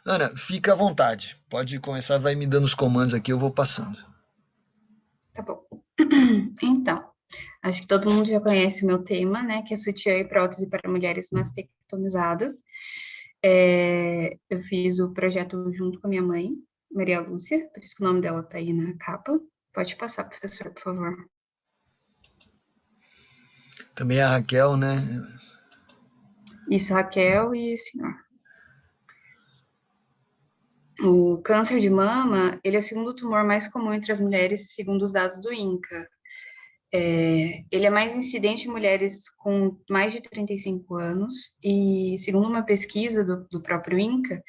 Ana, fica à vontade. Pode começar, vai me dando os comandos aqui, eu vou passando. Tá bom. Então, acho que todo mundo já conhece o meu tema, né? Que é sutiã e prótese para mulheres mastectomizadas. Eu fiz o projeto junto com a minha mãe, Maria Lúcia, por isso que o nome dela tá aí na capa. Pode passar, professor, por favor. Também a Raquel, né? Isso, Raquel e o senhor. O câncer de mama, ele é o segundo tumor mais comum entre as mulheres, segundo os dados do INCA. Ele é mais incidente em mulheres com mais de 35 anos e, segundo uma pesquisa do próprio INCA,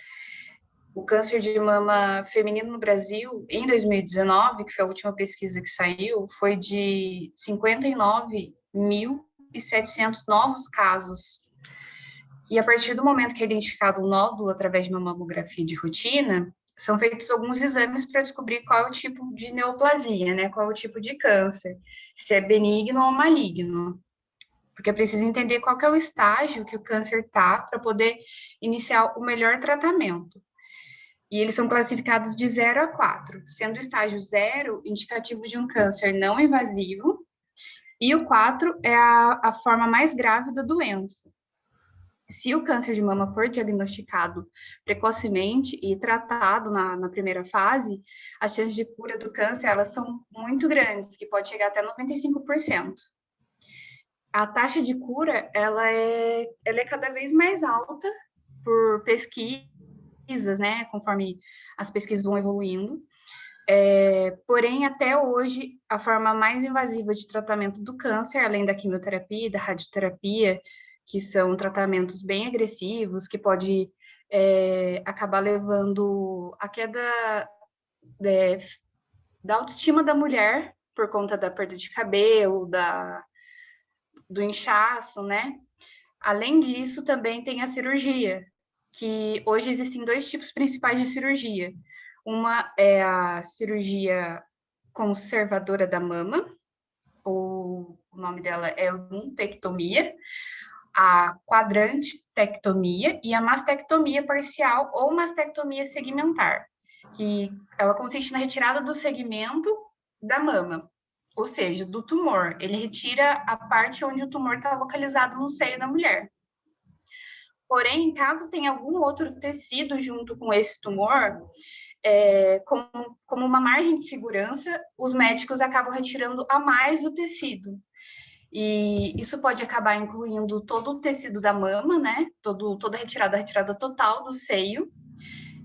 o câncer de mama feminino no Brasil, em 2019, que foi a última pesquisa que saiu, foi de 59.700 novos casos. E a partir do momento que é identificado um nódulo através de uma mamografia de rotina, são feitos alguns exames para descobrir qual é o tipo de neoplasia, né? Qual é o tipo de câncer, se é benigno ou maligno. Porque é preciso entender qual que é o estágio que o câncer está para poder iniciar o melhor tratamento. E eles são classificados de 0 a 4, sendo o estágio 0 indicativo de um câncer não invasivo, e o 4 é a forma mais grave da doença. Se o câncer de mama for diagnosticado precocemente e tratado na primeira fase, as chances de cura do câncer elas são muito grandes, que pode chegar até 95%. A taxa de cura ela é cada vez mais alta por pesquisas, né, conforme as pesquisas vão evoluindo. Porém, até hoje, a forma mais invasiva de tratamento do câncer, além da quimioterapia e da radioterapia, que são tratamentos bem agressivos, que pode acabar levando à queda é, da autoestima da mulher, por conta da perda de cabelo, do inchaço, né? Além disso, também tem a cirurgia, que hoje existem dois tipos principais de cirurgia. Uma é a cirurgia conservadora da mama, ou o nome dela é lumpectomia, a quadrantectomia e a mastectomia parcial ou mastectomia segmentar, que ela consiste na retirada do segmento da mama, ou seja, do tumor. Ele retira a parte onde o tumor está localizado no seio da mulher. Porém, caso tenha algum outro tecido junto com esse tumor, como uma margem de segurança, os médicos acabam retirando a mais do tecido. E isso pode acabar incluindo todo o tecido da mama, né? Toda a retirada total do seio,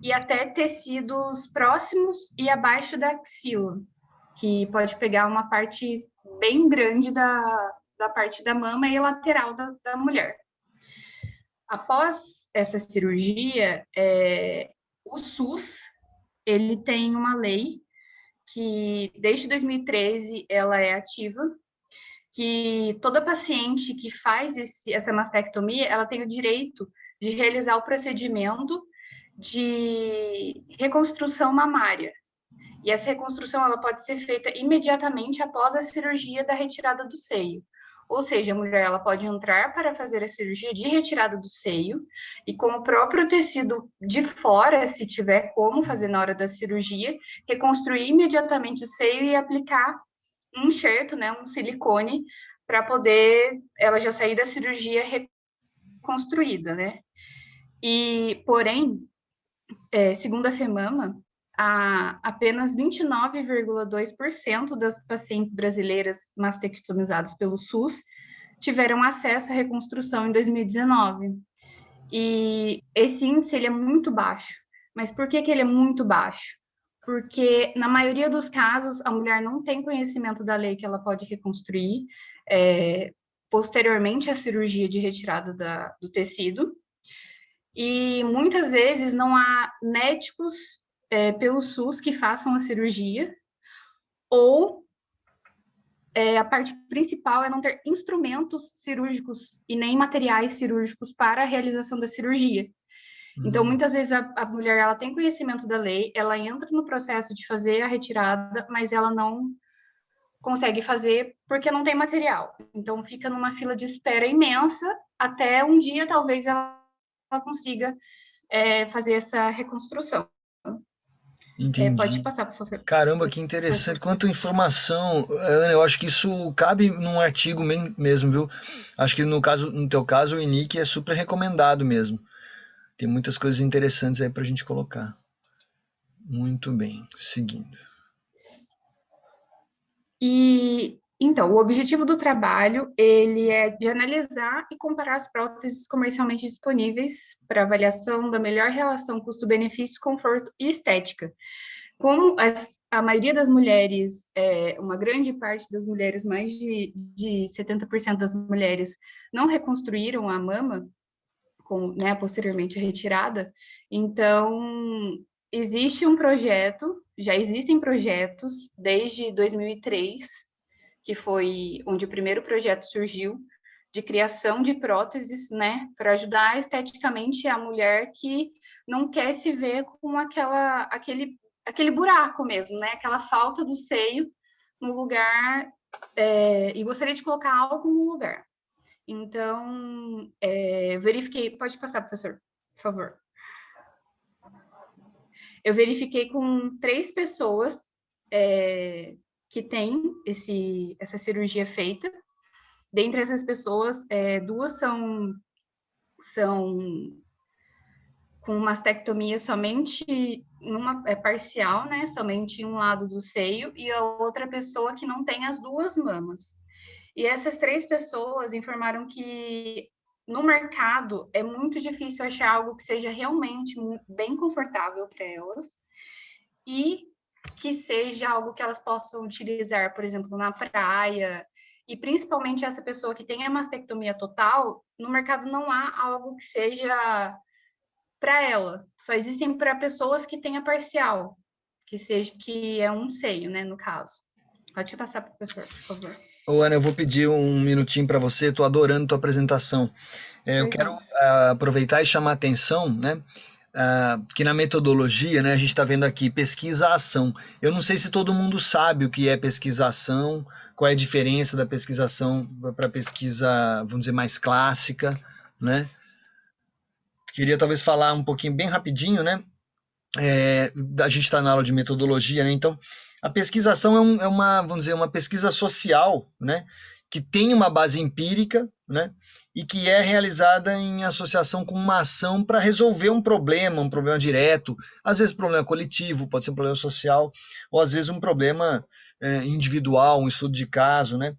e até tecidos próximos e abaixo da axila, que pode pegar uma parte bem grande da parte da mama e lateral da mulher. Após essa cirurgia, o SUS ele tem uma lei que desde 2013 ela é ativa, que toda paciente que faz essa mastectomia, ela tem o direito de realizar o procedimento de reconstrução mamária. E essa reconstrução ela pode ser feita imediatamente após a cirurgia da retirada do seio. Ou seja, a mulher ela pode entrar para fazer a cirurgia de retirada do seio e com o próprio tecido de fora, se tiver como fazer na hora da cirurgia, reconstruir imediatamente o seio e aplicar um enxerto, né, um silicone, para poder ela já sair da cirurgia reconstruída, né? E, porém, segundo a FEMAMA, apenas 29,2% das pacientes brasileiras mastectomizadas pelo SUS tiveram acesso à reconstrução em 2019. E esse índice ele é muito baixo. Mas por que ele é muito baixo? Porque, na maioria dos casos, a mulher não tem conhecimento da lei que ela pode reconstruir posteriormente à cirurgia de retirada do tecido. E muitas vezes não há médicos pelo SUS que façam a cirurgia, ou a parte principal é não ter instrumentos cirúrgicos e nem materiais cirúrgicos para a realização da cirurgia. Então, Hum. muitas vezes a mulher ela tem conhecimento da lei, ela entra no processo de fazer a retirada, mas ela não consegue fazer porque não tem material. Então, fica numa fila de espera imensa até um dia, talvez, ela consiga fazer essa reconstrução. Pode Entendi. passar, por favor. Caramba, que interessante. Quanta informação, Ana, eu acho que isso cabe num artigo mesmo, viu? Acho que no teu caso, o INIC é super recomendado mesmo. Tem muitas coisas interessantes aí pra gente colocar. Muito bem, seguindo. E então, o objetivo do trabalho, ele é de analisar e comparar as próteses comercialmente disponíveis para avaliação da melhor relação custo-benefício, conforto e estética. Como a maioria das mulheres, uma grande parte das mulheres, mais de 70% das mulheres, não reconstruíram a mama, né, posteriormente a retirada, então existe um projeto, já existem projetos desde 2003, que foi onde o primeiro projeto surgiu, de criação de próteses, né, para ajudar esteticamente a mulher que não quer se ver com aquele buraco mesmo, né, aquela falta do seio no lugar, e gostaria de colocar algo no lugar. Então, verifiquei, pode passar, professor, por favor. Eu verifiquei com 3 pessoas que têm essa cirurgia feita. Dentre essas pessoas, 2 são com mastectomia somente parcial, né? Somente em um lado do seio, e a outra pessoa que não tem as 2 mamas. E essas 3 pessoas informaram que no mercado é muito difícil achar algo que seja realmente bem confortável para elas e que seja algo que elas possam utilizar, por exemplo, na praia. E principalmente essa pessoa que tem a mastectomia total, no mercado não há algo que seja para ela. Só existem para pessoas que têm a parcial, que é um seio, né, no caso. Pode passar para o professor, por favor. Ô, Ana, eu vou pedir um minutinho para você, estou adorando tua apresentação. Eu quero Perdão. aproveitar e chamar a atenção, né? Que na metodologia, né, a gente está vendo aqui pesquisa-ação. Eu não sei se todo mundo sabe o que é pesquisa-ação, qual é a diferença da pesquisação para pesquisa, vamos dizer, mais clássica, né? Queria talvez falar um pouquinho bem rapidinho, né? A gente está na aula de metodologia, né? Então, a pesquisação é uma, vamos dizer, uma pesquisa social, né? Que tem uma base empírica, né? E que é realizada em associação com uma ação para resolver um problema direto, às vezes problema coletivo, pode ser um problema social, ou às vezes um problema individual, um estudo de caso, né?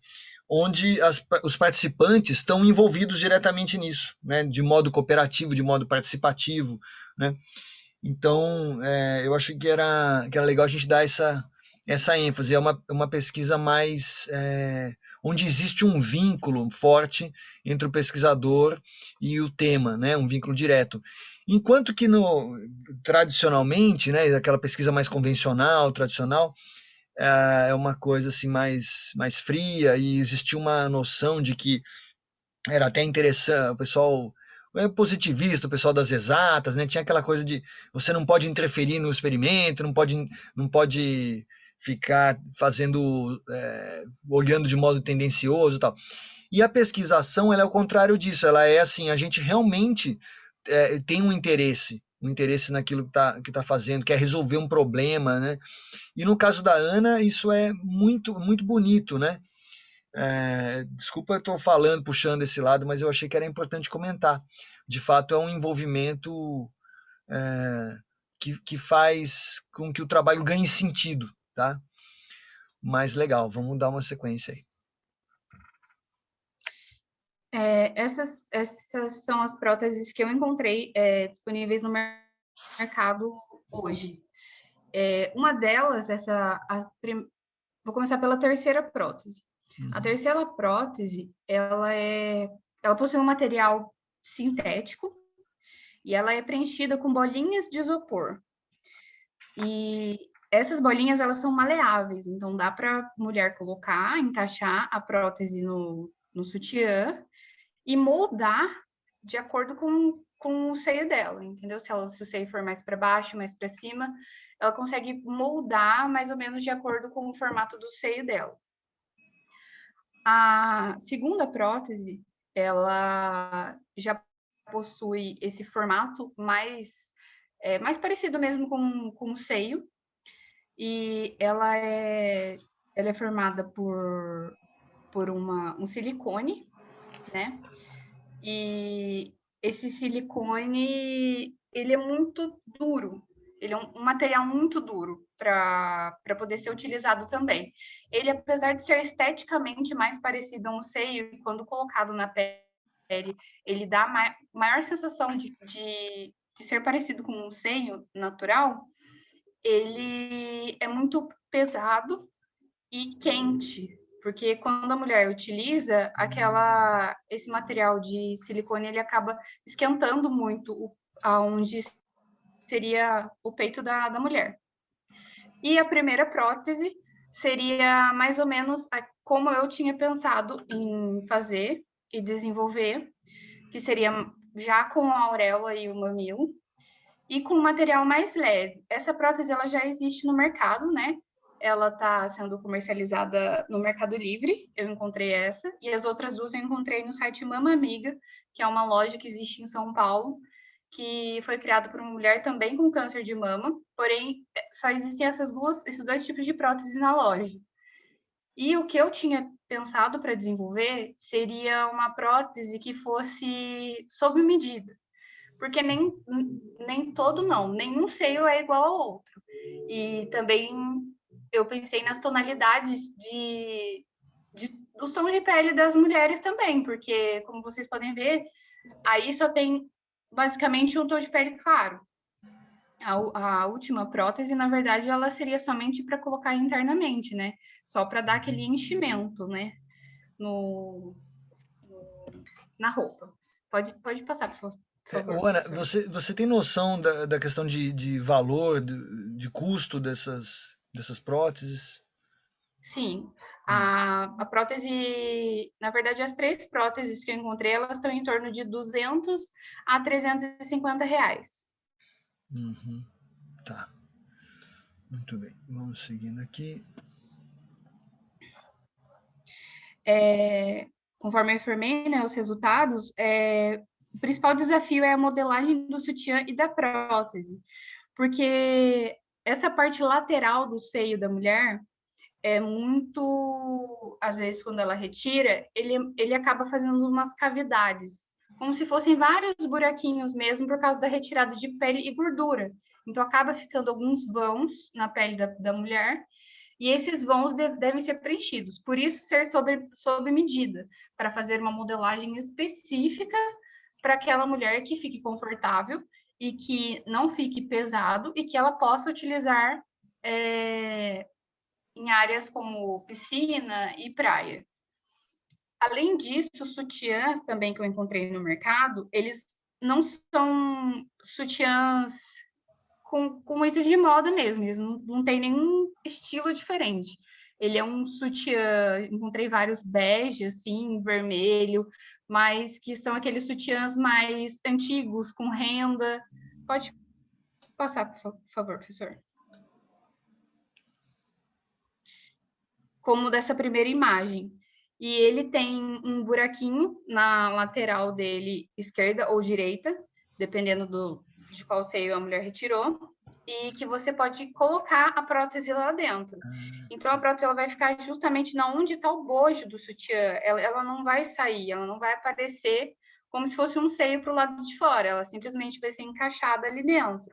Onde os participantes estão envolvidos diretamente nisso, né? De modo cooperativo, de modo participativo, né? Então, eu acho que era legal a gente dar essa ênfase. É uma pesquisa mais onde existe um vínculo forte entre o pesquisador e o tema, né? Um vínculo direto. Enquanto que tradicionalmente, né, aquela pesquisa mais convencional, tradicional, é uma coisa assim mais fria, e existia uma noção de que era até interessante, o pessoal positivista, o pessoal das exatas, né? Tinha aquela coisa de você não pode interferir no experimento, não pode ficar fazendo, olhando de modo tendencioso e tal. E a pesquisação, ela é o contrário disso, ela é assim, a gente realmente tem um interesse naquilo que tá fazendo, quer resolver um problema, né? E no caso da Ana, isso é muito, muito bonito, né? Desculpa, eu estou falando, puxando esse lado, mas eu achei que era importante comentar. De fato, é um envolvimento que faz com que o trabalho ganhe sentido, tá? Mas legal, vamos dar uma sequência aí. Essas são as próteses que eu encontrei disponíveis no mercado hoje. Uma delas, vou começar pela terceira prótese. A terceira prótese, ela possui um material sintético e ela é preenchida com bolinhas de isopor. E essas bolinhas, elas são maleáveis, então dá para a mulher colocar, encaixar a prótese no sutiã e moldar de acordo com o seio dela, entendeu? Se o seio for mais para baixo, mais para cima, ela consegue moldar mais ou menos de acordo com o formato do seio dela. A segunda prótese, ela já possui esse formato mais parecido mesmo com o seio, e ela é formada por um silicone, né? E esse silicone, ele é muito duro, ele é um material muito duro para poder ser utilizado também. Ele, apesar de ser esteticamente mais parecido a um seio, quando colocado na pele, ele dá maior sensação de ser parecido com um seio natural, ele é muito pesado e quente, porque quando a mulher utiliza esse material de silicone, ele acaba esquentando muito aonde seria o peito da mulher. E a primeira prótese seria mais ou menos como eu tinha pensado em fazer e desenvolver, que seria já com a auréola e o mamilo, e com material mais leve. Essa prótese ela já existe no mercado, né? Ela está sendo comercializada no Mercado Livre, eu encontrei essa, e as outras duas eu encontrei no site Mama Amiga, que é uma loja que existe em São Paulo, que foi criada por uma mulher também com câncer de mama, porém só existem esses dois tipos de prótese na loja. E o que eu tinha pensado para desenvolver seria uma prótese que fosse sob medida, porque nem todo não, nenhum seio é igual ao outro. E também eu pensei nas tonalidades dos tons de pele das mulheres também, porque, como vocês podem ver, aí só tem basicamente um tom de pele claro. A última prótese, na verdade, ela seria somente para colocar internamente, né? Só para dar aquele enchimento, né? No, na roupa. Pode passar, por favor, Ana, professor. você tem noção da questão de valor, de custo dessas próteses? Sim, Hum. a prótese, na verdade, as três próteses que eu encontrei, elas estão em torno de 200 a 350 reais. Uhum. Tá, muito bem. Vamos seguindo aqui. Conforme eu informei, né, os resultados, o principal desafio é a modelagem do sutiã e da prótese, porque essa parte lateral do seio da mulher é muito, às vezes, quando ela retira, ele acaba fazendo umas cavidades, como se fossem vários buraquinhos mesmo, por causa da retirada de pele e gordura. Então, acaba ficando alguns vãos na pele da mulher, e esses vãos devem ser preenchidos. Por isso, ser sob medida, para fazer uma modelagem específica para aquela mulher que fique confortável e que não fique pesado e que ela possa utilizar em áreas como piscina e praia. Além disso, os sutiãs também que eu encontrei no mercado, eles não são sutiãs com itens de moda mesmo, eles não têm nenhum estilo diferente. Ele é um sutiã, encontrei vários bege, assim, vermelho, mas que são aqueles sutiãs mais antigos, com renda. Pode passar, por favor, professor. Como dessa primeira imagem. E ele tem um buraquinho na lateral dele, esquerda ou direita, dependendo de qual seio a mulher retirou, e que você pode colocar a prótese lá dentro. Então, a prótese ela vai ficar justamente na onde está o bojo do sutiã. Ela não vai sair, ela não vai aparecer como se fosse um seio para o lado de fora, ela simplesmente vai ser encaixada ali dentro.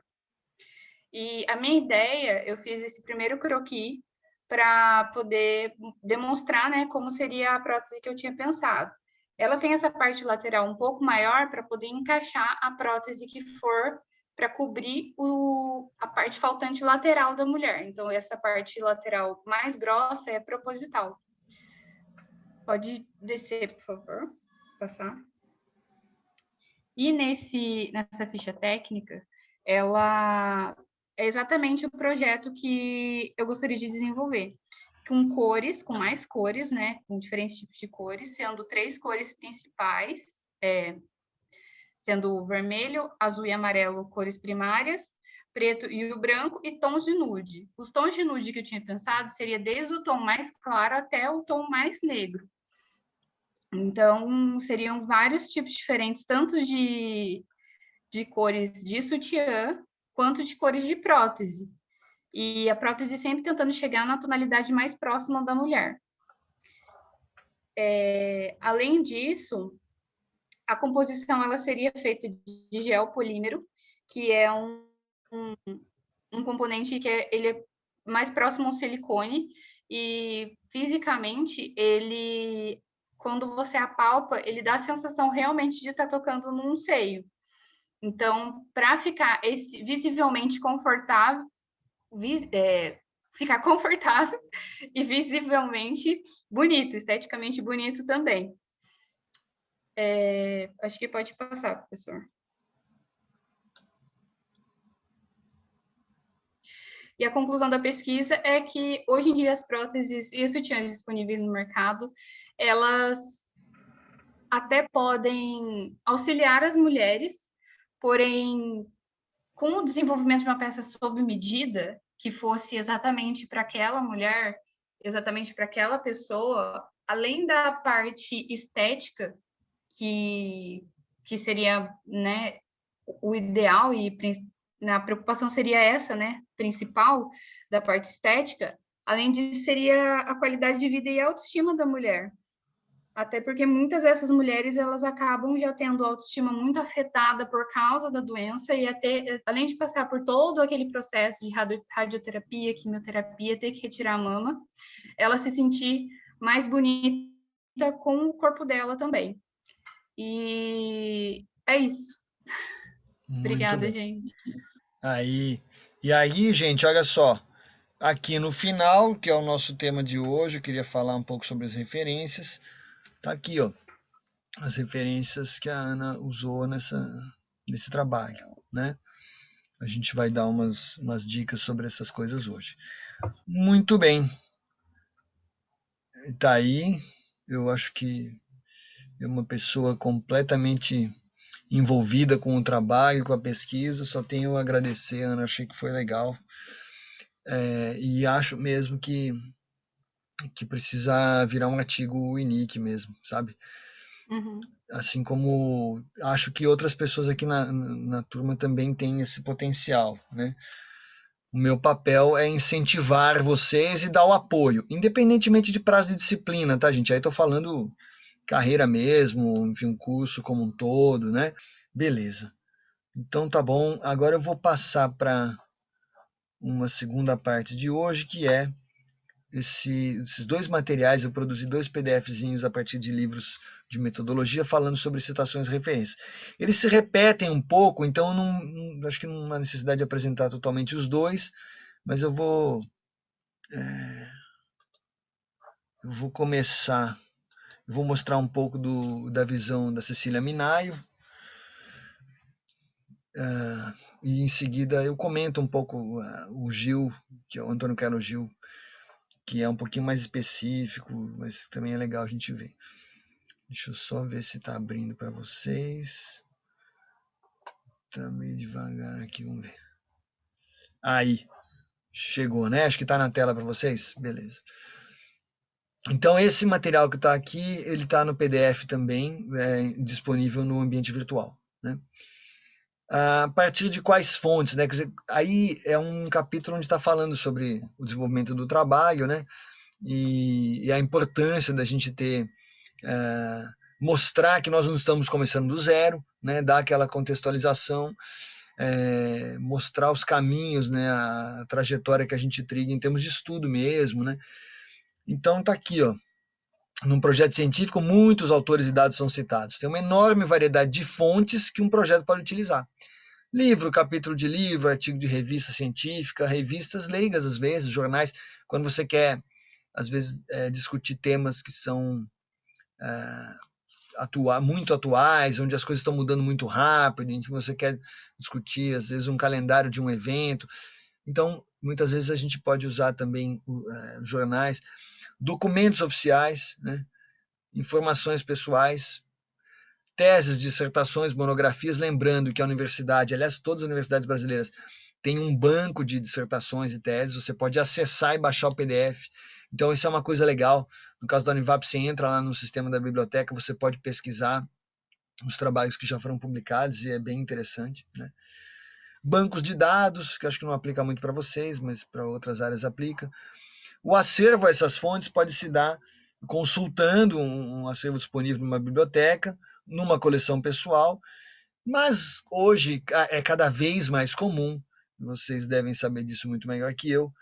E a minha ideia, eu fiz esse primeiro croquis para poder demonstrar, né, como seria a prótese que eu tinha pensado. Ela tem essa parte lateral um pouco maior para poder encaixar a prótese que for para cobrir a parte faltante lateral da mulher. Então, essa parte lateral mais grossa é proposital. Pode descer, por favor, passar. E nessa ficha técnica, ela é exatamente o projeto que eu gostaria de desenvolver, com mais cores, né, com diferentes tipos de cores, sendo 3 cores principais, sendo o vermelho, azul e amarelo, cores primárias, preto e o branco, e tons de nude. Os tons de nude que eu tinha pensado seria desde o tom mais claro até o tom mais negro. Então, seriam vários tipos diferentes, tanto de cores de sutiã, quanto de cores de prótese. E a prótese sempre tentando chegar na tonalidade mais próxima da mulher. Além disso, a composição ela seria feita de gel polímero, que é um componente que ele é mais próximo ao silicone, e fisicamente ele, quando você apalpa, ele dá a sensação realmente de estar tocando num seio. Então, para ficar visivelmente confortável, ficar confortável e visivelmente bonito, esteticamente bonito também. Acho que pode passar, professor. E a conclusão da pesquisa é que, hoje em dia, as próteses e os sutiãs disponíveis no mercado, elas até podem auxiliar as mulheres, porém, com o desenvolvimento de uma peça sob medida, que fosse exatamente para aquela mulher, exatamente para aquela pessoa, além da parte estética, que seria, né, o ideal, e a preocupação seria essa, né, principal, da parte estética, além disso, seria a qualidade de vida e a autoestima da mulher. Até porque muitas dessas mulheres, elas acabam já tendo a autoestima muito afetada por causa da doença, e até, além de passar por todo aquele processo de radioterapia, quimioterapia, ter que retirar a mama, ela se sentir mais bonita com o corpo dela também. E é isso. Muito Obrigada, bem. gente. E aí, gente, olha só. Aqui no final, que é o nosso tema de hoje, eu queria falar um pouco sobre as referências. Tá aqui, ó, as referências que a Ana usou nesse trabalho, né? A gente vai dar umas dicas sobre essas coisas hoje. Muito bem. Tá aí. Eu acho que é uma pessoa completamente envolvida com o trabalho, com a pesquisa. Só tenho a agradecer, Ana. Achei que foi legal. E acho mesmo que precisa virar um artigo INIC mesmo, sabe? Uhum. Assim como acho que outras pessoas aqui na turma também têm esse potencial, né? O meu papel é incentivar vocês e dar o apoio, independentemente de prazo de disciplina, tá, gente? Aí tô falando carreira mesmo, enfim, um curso como um todo, né? Beleza. Então tá bom. Agora eu vou passar para uma segunda parte de hoje, que é esses dois materiais. Eu produzi 2 PDFzinhos a partir de livros de metodologia falando sobre citações e referências. Eles se repetem um pouco, então acho que não há necessidade de apresentar totalmente os dois, mas eu vou começar. Eu vou mostrar um pouco da visão da Cecília Minaio, e em seguida eu comento um pouco o Gil, que é o Antônio Carlos Gil, que é um pouquinho mais específico, mas também é legal a gente ver. Deixa eu só ver se está abrindo para vocês. Está meio devagar aqui, vamos ver. Aí, chegou, né? Acho que está na tela para vocês. Beleza. Então, esse material que está aqui, ele está no PDF também, disponível no ambiente virtual, né? A partir de quais fontes, né? Quer dizer, aí é um capítulo onde está falando sobre o desenvolvimento do trabalho, né? E a importância da gente ter mostrar que nós não estamos começando do zero, né? Dar aquela contextualização, mostrar os caminhos, né? A trajetória que a gente trilha em termos de estudo mesmo, né? Então está aqui, ó. Num projeto científico, muitos autores e dados são citados. Tem uma enorme variedade de fontes que um projeto pode utilizar. Livro, capítulo de livro, artigo de revista científica, revistas leigas às vezes, jornais, quando você quer, às vezes, discutir temas que são muito atuais, onde as coisas estão mudando muito rápido, em que você quer discutir, às vezes, um calendário de um evento. Então, muitas vezes a gente pode usar também jornais, documentos oficiais, né? Informações pessoais, teses, dissertações, monografias, lembrando que a universidade, aliás, todas as universidades brasileiras, tem um banco de dissertações e teses, você pode acessar e baixar o PDF. Então, isso é uma coisa legal. No caso da Univap, você entra lá no sistema da biblioteca, você pode pesquisar os trabalhos que já foram publicados, e é bem interessante, né? Bancos de dados, que acho que não aplica muito para vocês, mas para outras áreas aplica. O acervo a essas fontes pode se dar consultando um acervo disponível numa biblioteca, numa coleção pessoal, mas hoje é cada vez mais comum, vocês devem saber disso muito melhor que eu,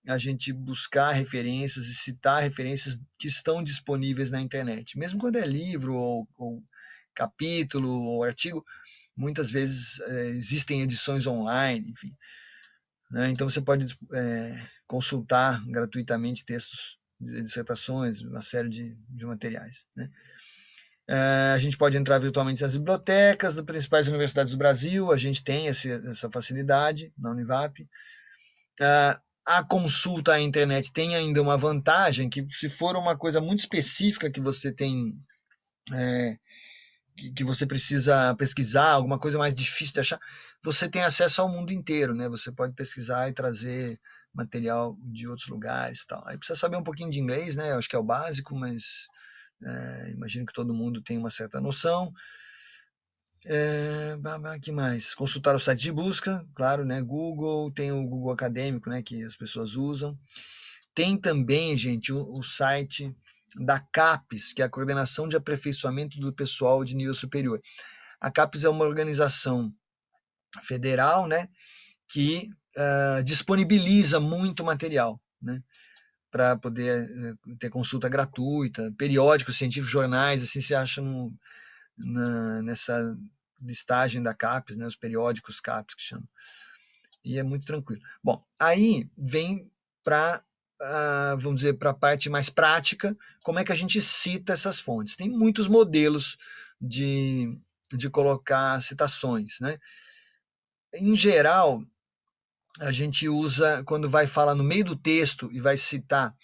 a gente buscar referências e citar referências que estão disponíveis na internet. Mesmo quando é livro ou capítulo ou artigo, muitas vezes existem edições online, enfim. Né? Então você pode consultar gratuitamente textos, dissertações, uma série de materiais. Né? A gente pode entrar virtualmente nas bibliotecas das principais universidades do Brasil, a gente tem essa facilidade na Univap. A consulta à internet tem ainda uma vantagem, que se for uma coisa muito específica que você tem, que você precisa pesquisar, alguma coisa mais difícil de achar, você tem acesso ao mundo inteiro, né? Você pode pesquisar e trazer material de outros lugares e tal. Aí precisa saber um pouquinho de inglês, né? Eu acho que é o básico, mas imagino que todo mundo tem uma certa noção. Que mais? Consultar o site de busca, claro, né? Google, tem o Google Acadêmico, né? Que as pessoas usam. Tem também, gente, o site da CAPES, que é a Coordenação de Aperfeiçoamento do Pessoal de Nível Superior. A CAPES é uma organização federal, né? Que disponibiliza muito material, né? Para poder ter consulta gratuita, periódicos científicos, jornais, assim se acha nessa listagem da CAPES, né, os periódicos CAPES que chamam. E é muito tranquilo. Bom, aí vem para, vamos dizer, para a parte mais prática, como é que a gente cita essas fontes. Tem muitos modelos de colocar citações, né? Em geral, a gente usa, quando vai falar no meio do texto e vai citar,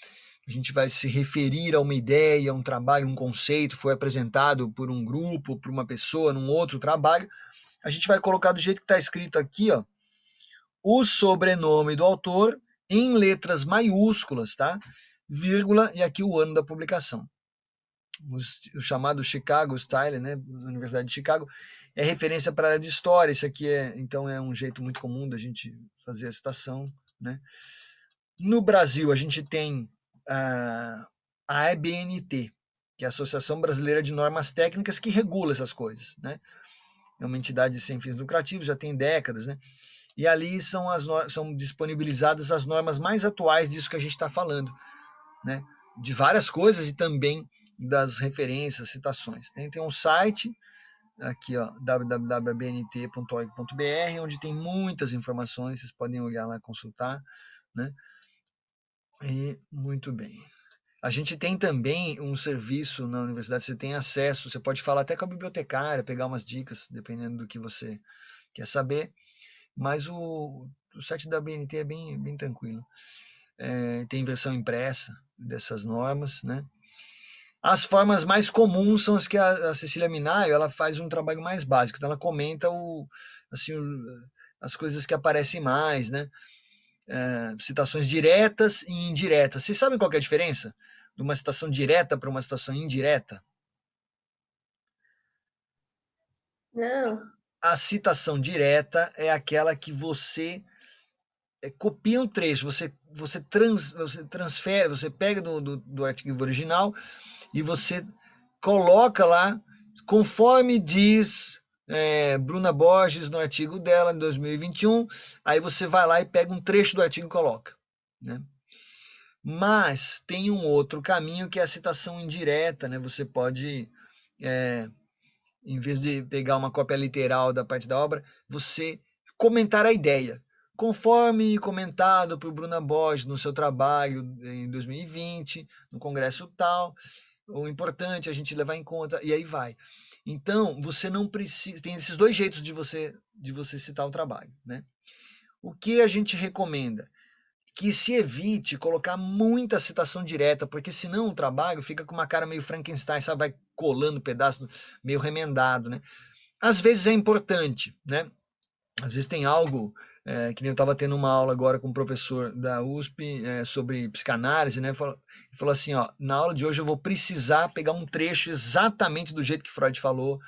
a gente vai se referir a uma ideia, um trabalho, um conceito, foi apresentado por um grupo, por uma pessoa, num outro trabalho, a gente vai colocar do jeito que está escrito aqui, ó, o sobrenome do autor em letras maiúsculas, tá? Vírgula, e aqui o ano da publicação. O chamado Chicago Style, né, na Universidade de Chicago, é referência para a área de história. Isso aqui então é um jeito muito comum da gente fazer a citação, né? No Brasil, a gente tem a ABNT, que é a Associação Brasileira de Normas Técnicas, que regula essas coisas, né? É uma entidade sem fins lucrativos, já tem décadas, né? E ali são disponibilizadas as normas mais atuais disso que a gente está falando, né? De várias coisas e também das referências, citações. Tem um site aqui, ó, www.bnt.org.br, onde tem muitas informações, vocês podem olhar lá, consultar, né? E muito bem. A gente tem também um serviço na universidade, você tem acesso, você pode falar até com a bibliotecária, pegar umas dicas, dependendo do que você quer saber, mas o site da BNT é bem tranquilo. Tem versão impressa dessas normas, né? As formas mais comuns são as que a Cecília Minaio, ela faz um trabalho mais básico, então ela comenta as coisas que aparecem mais, né? Citações diretas e indiretas. Vocês sabem qual é a diferença de uma citação direta para uma citação indireta? Não. A citação direta é aquela que você copia um trecho, você transfere, você pega do artigo original e você coloca lá, conforme diz Bruna Borges no artigo dela, em 2021, aí você vai lá e pega um trecho do artigo e coloca, né? Mas tem um outro caminho que é a citação indireta, né? Você pode, em vez de pegar uma cópia literal da parte da obra, você comentar a ideia. Conforme comentado por Bruna Borges no seu trabalho em 2020, no congresso tal, o importante é a gente levar em conta, e aí vai. Então, você não precisa, tem esses dois jeitos de você citar o trabalho, né? O que a gente recomenda? Que se evite colocar muita citação direta, porque senão o trabalho fica com uma cara meio Frankenstein, sabe? Vai colando pedaço meio remendado, né? Às vezes é importante, né? Às vezes tem algo que nem eu estava tendo uma aula agora com um professor da USP sobre psicanálise, né? Ele falou assim, ó, na aula de hoje eu vou precisar pegar um trecho exatamente do jeito que Freud falou,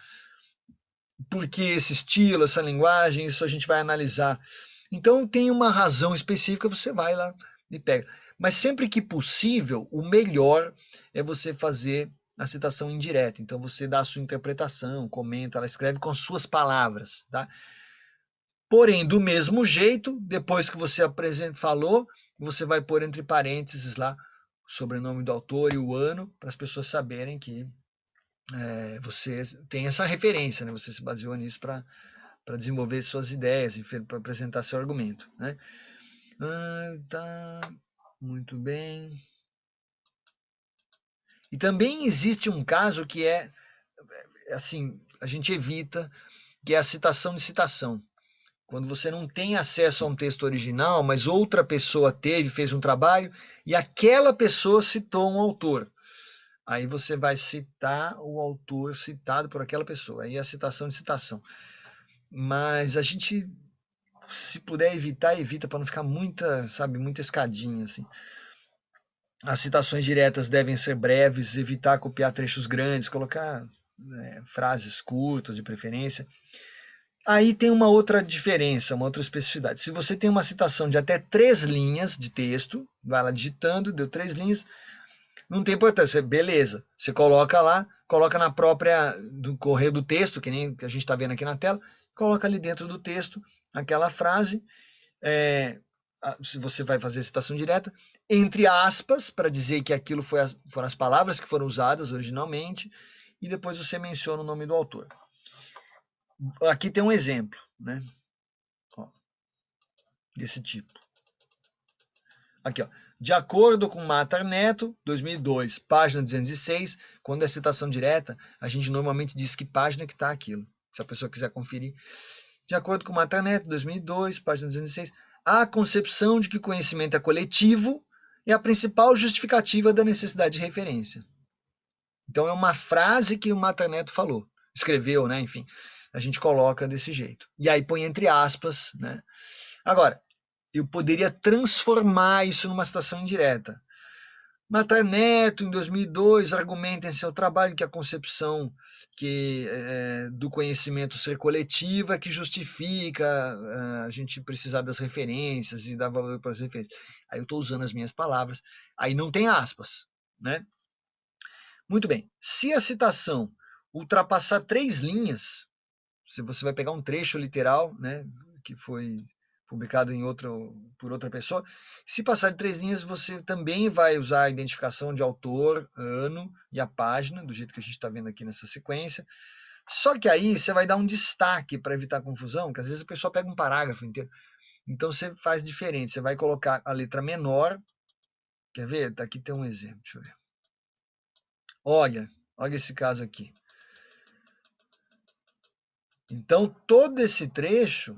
porque esse estilo, essa linguagem, isso a gente vai analisar. Então tem uma razão específica, você vai lá e pega. Mas sempre que possível, o melhor é você fazer a citação indireta. Então você dá a sua interpretação, comenta, ela escreve com as suas palavras, tá? Porém, do mesmo jeito, depois que você falou, você vai pôr entre parênteses lá o sobrenome do autor e o ano, para as pessoas saberem que você tem essa referência, né? Você se baseou nisso para desenvolver suas ideias, para apresentar seu argumento, né? Tá, muito bem. E também existe um caso que assim, a gente evita, que é a citação de citação. Quando você não tem acesso a um texto original, mas outra pessoa fez um trabalho, e aquela pessoa citou um autor. Aí você vai citar o autor citado por aquela pessoa. Aí é a citação de citação. Mas a gente, se puder evitar, evita para não ficar muita escadinha assim. As citações diretas devem ser breves, evitar copiar trechos grandes, colocar frases curtas de preferência. Aí tem uma outra diferença, uma outra especificidade. Se você tem uma citação de até 3 linhas de texto, vai lá digitando, deu 3 linhas, não tem importância, beleza. Você coloca lá, coloca na própria, do correio do texto, que nem a gente está vendo aqui na tela, coloca ali dentro do texto aquela frase, se você vai fazer citação direta, entre aspas, para dizer que aquilo foram as palavras que foram usadas originalmente, e depois você menciona o nome do autor. Aqui tem um exemplo, né? Ó, desse tipo. Aqui, ó. De acordo com Matar Neto, 2002, página 206, quando é citação direta, a gente normalmente diz que página que está aquilo, se a pessoa quiser conferir. De acordo com Matar Neto, 2002, página 206, a concepção de que o conhecimento é coletivo é a principal justificativa da necessidade de referência. Então, é uma frase que o Matar Neto falou, escreveu, né? Enfim, a gente coloca desse jeito. E aí põe entre aspas, né? Agora, eu poderia transformar isso numa citação indireta. Matar Neto, em 2002, argumenta em seu trabalho que a concepção do conhecimento ser coletiva que justifica a gente precisar das referências e dar valor para as referências. Aí eu estou usando as minhas palavras, aí não tem aspas, né? Muito bem, se a citação ultrapassar 3 linhas, se você vai pegar um trecho literal, né, que foi publicado por outra pessoa, se passar de 3 linhas, você também vai usar a identificação de autor, ano e a página, do jeito que a gente está vendo aqui nessa sequência. Só que aí você vai dar um destaque para evitar confusão, que às vezes a pessoa pega um parágrafo inteiro. Então você faz diferente, você vai colocar a letra menor. Quer ver? Aqui tem um exemplo, deixa eu ver. Olha esse caso aqui. Então, todo esse trecho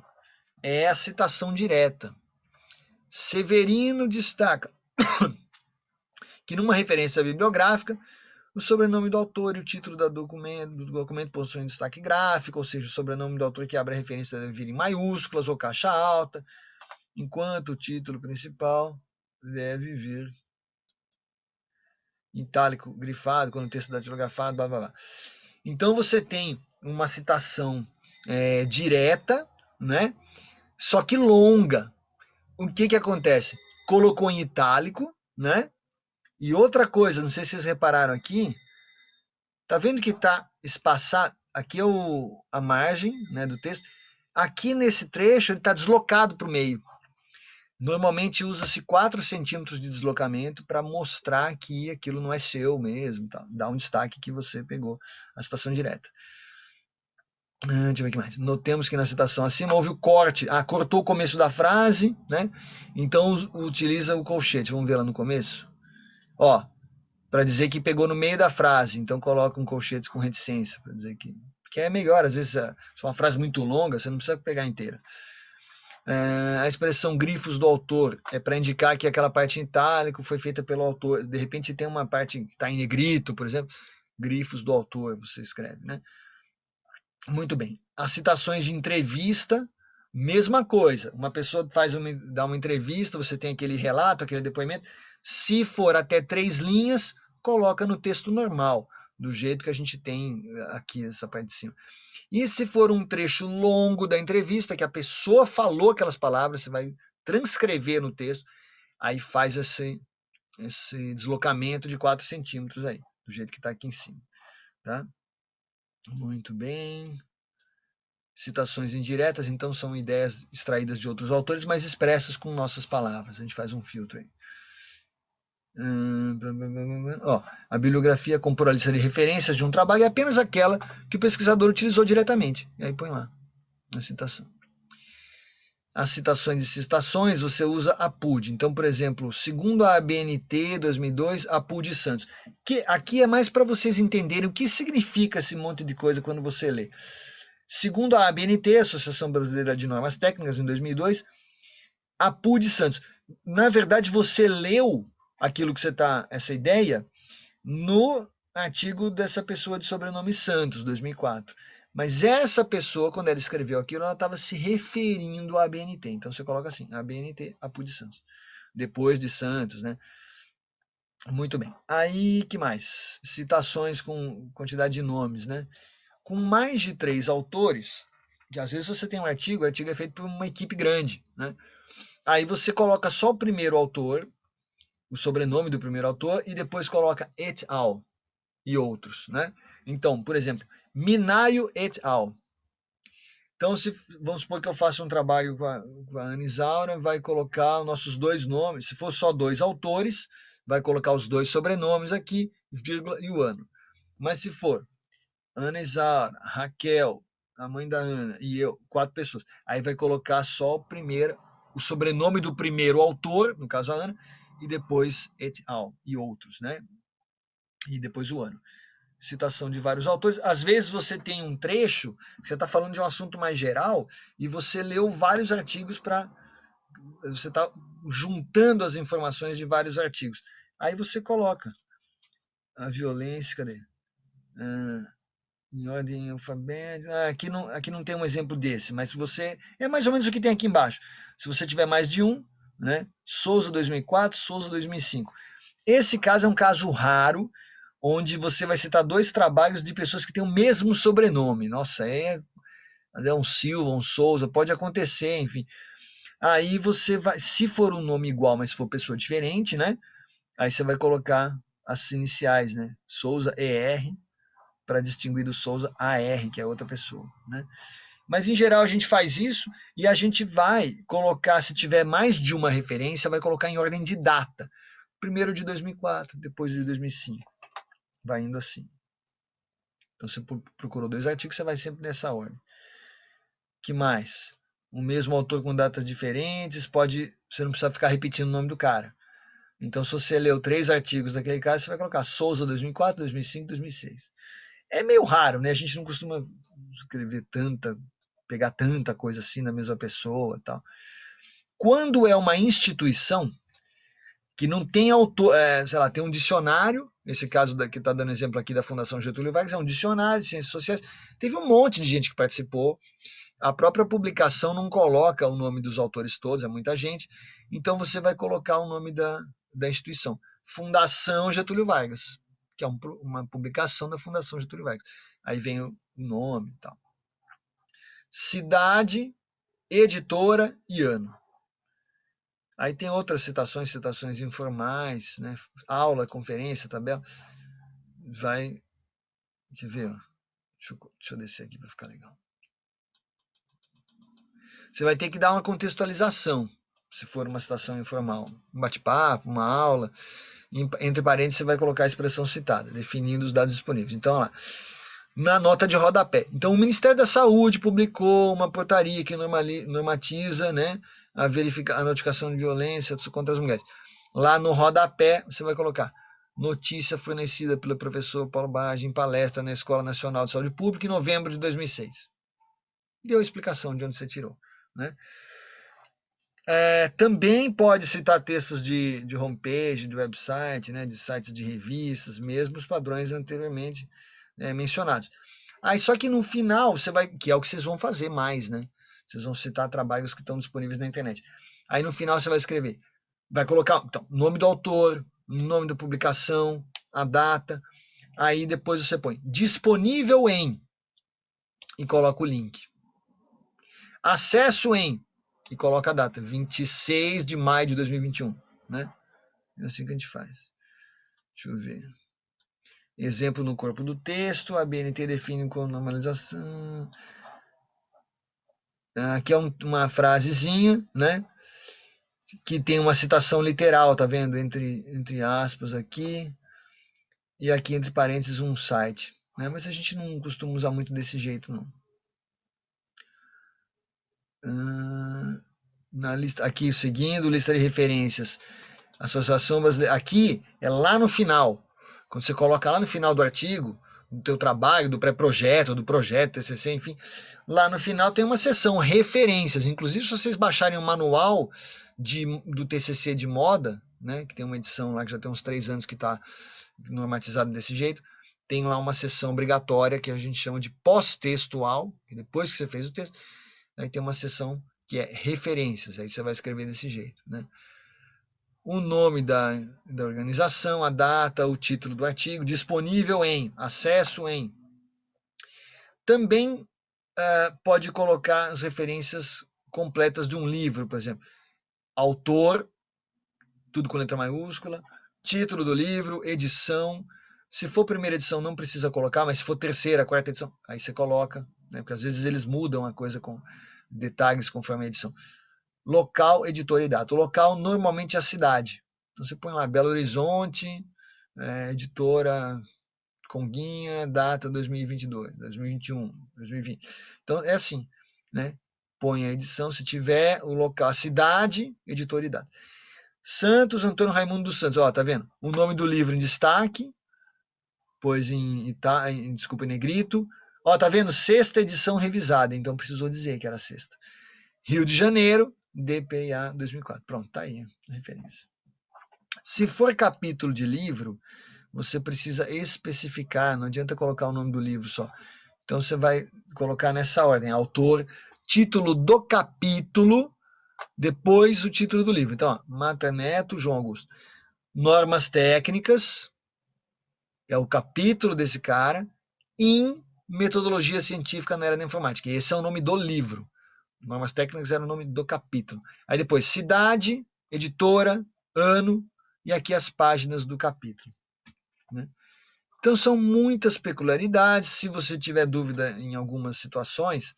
é a citação direta. Severino destaca que numa referência bibliográfica, o sobrenome do autor e o título do documento possuem destaque gráfico, ou seja, o sobrenome do autor que abre a referência deve vir em maiúsculas ou caixa alta, enquanto o título principal deve vir em itálico, grifado, quando o texto é datilografado, blá blá blá. Então você tem uma citação direta, né? Só que longa. O que acontece? Colocou em itálico, né? E outra coisa, não sei se vocês repararam aqui, tá vendo que tá espaçado? Aqui é a margem, né, do texto. Aqui nesse trecho ele está deslocado para o meio. Normalmente usa-se 4 centímetros de deslocamento para mostrar que aquilo não é seu mesmo. Tá? Dá um destaque que você pegou a citação direta. Deixa eu ver aqui mais. Notemos que na citação acima houve o corte. Cortou o começo da frase, né? Então utiliza o colchete. Vamos ver lá no começo? Ó, para dizer que pegou no meio da frase. Então coloca um colchete com reticência. Para dizer que é melhor. Às vezes, se é uma frase muito longa, você não precisa pegar inteira. A expressão grifos do autor é para indicar que aquela parte em itálico foi feita pelo autor. De repente tem uma parte que está em negrito, por exemplo. Grifos do autor, você escreve, né? Muito bem. As citações de entrevista, Mesma coisa, uma pessoa dá uma entrevista, você tem aquele relato, aquele depoimento. Se for até 3 linhas, coloca no texto normal, do jeito que a gente tem aqui, essa parte de cima. E se for um trecho longo da entrevista, que a pessoa falou aquelas palavras, você vai transcrever no texto, aí faz esse deslocamento de 4 centímetros aí, do jeito que está aqui em cima. Tá? Muito bem. Citações indiretas, então, são ideias extraídas de outros autores, mas expressas com nossas palavras. A gente faz um filtro aí. A bibliografia compor a lista de referências de um trabalho é apenas aquela que o pesquisador utilizou diretamente. E aí põe lá a citação. As citações de citações, você usa a PUD. Então, por exemplo, segundo a ABNT 2002, a PUD Santos. Que aqui é mais para vocês entenderem o que significa esse monte de coisa quando você lê. Segundo a ABNT, Associação Brasileira de Normas Técnicas, em 2002, a PUD Santos. Na verdade, você leu aquilo que você está, essa ideia, no artigo dessa pessoa de sobrenome Santos, 2004. Mas essa pessoa, quando ela escreveu aquilo, ela estava se referindo à ABNT. Então você coloca assim, ABNT, a PUD Santos. Depois de Santos, né? Muito bem. Aí, que mais? Citações com quantidade de nomes, né? Com mais de 3 autores, que às vezes você tem um artigo, o artigo é feito por uma equipe grande, né? Aí você coloca só o primeiro autor, o sobrenome do primeiro autor, e depois coloca et al. E outros, né? Então, por exemplo, Minayo et al. Então, vamos supor que eu faça um trabalho com a Ana Isaura, vai colocar os nossos 2 nomes, se for só 2 autores, vai colocar os 2 sobrenomes aqui, vírgula e o ano. Mas se for Ana Isaura, Raquel, a mãe da Ana e eu, 4 pessoas. Aí vai colocar só o sobrenome do primeiro autor, no caso a Ana, e depois et al. E outros, né? E depois o ano. Citação de vários autores. Às vezes você tem um trecho, que você está falando de um assunto mais geral, e você leu vários artigos para. Você está juntando as informações de vários artigos. Aí você coloca a violência, cadê? Em ordem alfabética. Aqui não tem um exemplo desse, mas se você. É mais ou menos o que tem aqui embaixo. Se você tiver mais de um, né? Souza 2004, Souza 2005. Esse caso é um caso raro, onde você vai citar 2 trabalhos de pessoas que têm o mesmo sobrenome. Nossa, é um Silva, um Souza, pode acontecer, enfim. Aí você vai, se for um nome igual, mas se for pessoa diferente, né? Aí você vai colocar as iniciais, né? Souza ER, para distinguir do Souza AR, que é outra pessoa, né? Mas em geral a gente faz isso e a gente vai colocar, se tiver mais de uma referência, vai colocar em ordem de data. Primeiro de 2004, depois de 2005. Vai indo assim. Então você procurou 2 artigos, você vai sempre nessa ordem. Que mais? O mesmo autor com datas diferentes, você não precisa ficar repetindo o nome do cara. Então se você leu 3 artigos daquele cara, você vai colocar Souza 2004, 2005, 2006. É meio raro, né? A gente não costuma escrever pegar tanta coisa assim na mesma pessoa, tal. Quando é uma instituição que não tem autor, sei lá, tem um dicionário, nesse caso que está dando exemplo aqui da Fundação Getúlio Vargas, é um dicionário de ciências sociais, teve um monte de gente que participou, a própria publicação não coloca o nome dos autores todos, é muita gente, então você vai colocar o nome da instituição, Fundação Getúlio Vargas, que é uma publicação da Fundação Getúlio Vargas, aí vem o nome e tal. Cidade, editora e ano. Aí tem outras citações informais, né? Aula, conferência, tabela. Vai. Deixa eu ver. Deixa eu descer aqui para ficar legal. Você vai ter que dar uma contextualização, se for uma citação informal. Um bate-papo, uma aula. Entre parênteses, você vai colocar a expressão citada, definindo os dados disponíveis. Então, lá. Na nota de rodapé. Então, o Ministério da Saúde publicou uma portaria que normatiza, né, a notificação de violência contra as mulheres. Lá no rodapé, você vai colocar notícia fornecida pelo professor Paulo Bage em palestra na Escola Nacional de Saúde Pública em novembro de 2006. Deu a explicação de onde você tirou, né? Também pode citar textos de homepage, de website, né, de sites de revistas, mesmo os padrões anteriormente mencionados. Aí só que no final, que é o que vocês vão fazer mais, né? Vocês vão citar trabalhos que estão disponíveis na internet. Aí no final você vai escrever, vai colocar então, nome do autor, nome da publicação, a data, aí depois você põe disponível em e coloca o link. Acesso em e coloca a data, 26 de maio de 2021, né? É assim que a gente faz. Deixa eu ver. Exemplo no corpo do texto, a BNT define com normalização. Aqui é uma frasezinha, né? Que tem uma citação literal, tá vendo? Entre aspas aqui. E aqui entre parênteses um site. Né? Mas a gente não costuma usar muito desse jeito, não. Na lista, aqui seguindo, lista de referências. Associação Brasileira. Aqui é lá no final. Quando você coloca lá no final do artigo, do teu trabalho, do pré-projeto, do projeto, TCC, enfim, lá no final tem uma seção referências. Inclusive, se vocês baixarem o manual do TCC de moda, né, que tem uma edição lá que já tem uns 3 anos que está normatizado desse jeito, tem lá uma seção obrigatória que a gente chama de pós-textual, que depois que você fez o texto, aí tem uma seção que é referências, aí você vai escrever desse jeito, né? O nome da organização, a data, o título do artigo, disponível em, acesso em. Também pode colocar as referências completas de um livro, por exemplo. Autor, tudo com letra maiúscula, título do livro, edição. Se for primeira edição, não precisa colocar, mas se for terceira, quarta edição, aí você coloca, né? Porque às vezes eles mudam a coisa com detalhes conforme a edição. Local, editora e data. O local normalmente é a cidade. Então você põe lá Belo Horizonte, editora Conguinha, data 2022, 2021, 2020. Então é assim, né? Põe a edição, se tiver o local, a cidade, editora e data. Santos Antônio Raimundo dos Santos, ó, tá vendo? O nome do livro em destaque, pois em negrito. Ó, tá vendo? Sexta edição revisada, então precisou dizer que era sexta. Rio de Janeiro, DPA 2004. Pronto, tá aí a referência. Se for capítulo de livro, você precisa especificar, não adianta colocar o nome do livro só. Então você vai colocar nessa ordem, autor, título do capítulo, depois o título do livro. Então, ó, Mata Neto, João Augusto. Normas técnicas, é o capítulo desse cara, em metodologia científica na era da informática. Esse é o nome do livro. Normas técnicas era o nome do capítulo. Aí depois, cidade, editora, ano, e aqui as páginas do capítulo. Né? Então são muitas peculiaridades. Se você tiver dúvida em algumas situações,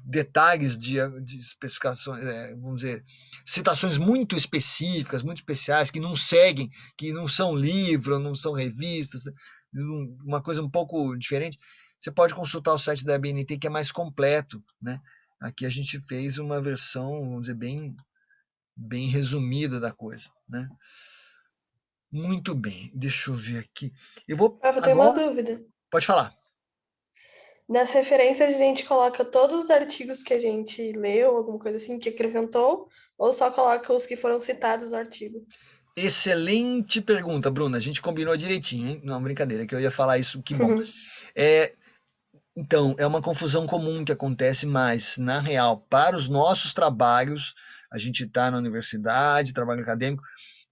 detalhes de especificações, vamos dizer, citações muito específicas, muito especiais, que não seguem, que não são livros, não são revistas, uma coisa um pouco diferente, você pode consultar o site da BNT, que é mais completo, né? Aqui a gente fez uma versão, vamos dizer, bem resumida da coisa, né? Muito bem, deixa eu ver aqui. Eu tenho uma dúvida. Pode falar. Nas referências a gente coloca todos os artigos que a gente leu, alguma coisa assim, que acrescentou, ou só coloca os que foram citados no artigo? Excelente pergunta, Bruna. A gente combinou direitinho, hein? Não, brincadeira, que eu ia falar isso, que bom. Então, é uma confusão comum que acontece, mas, na real, para os nossos trabalhos, a gente está na universidade, trabalho acadêmico,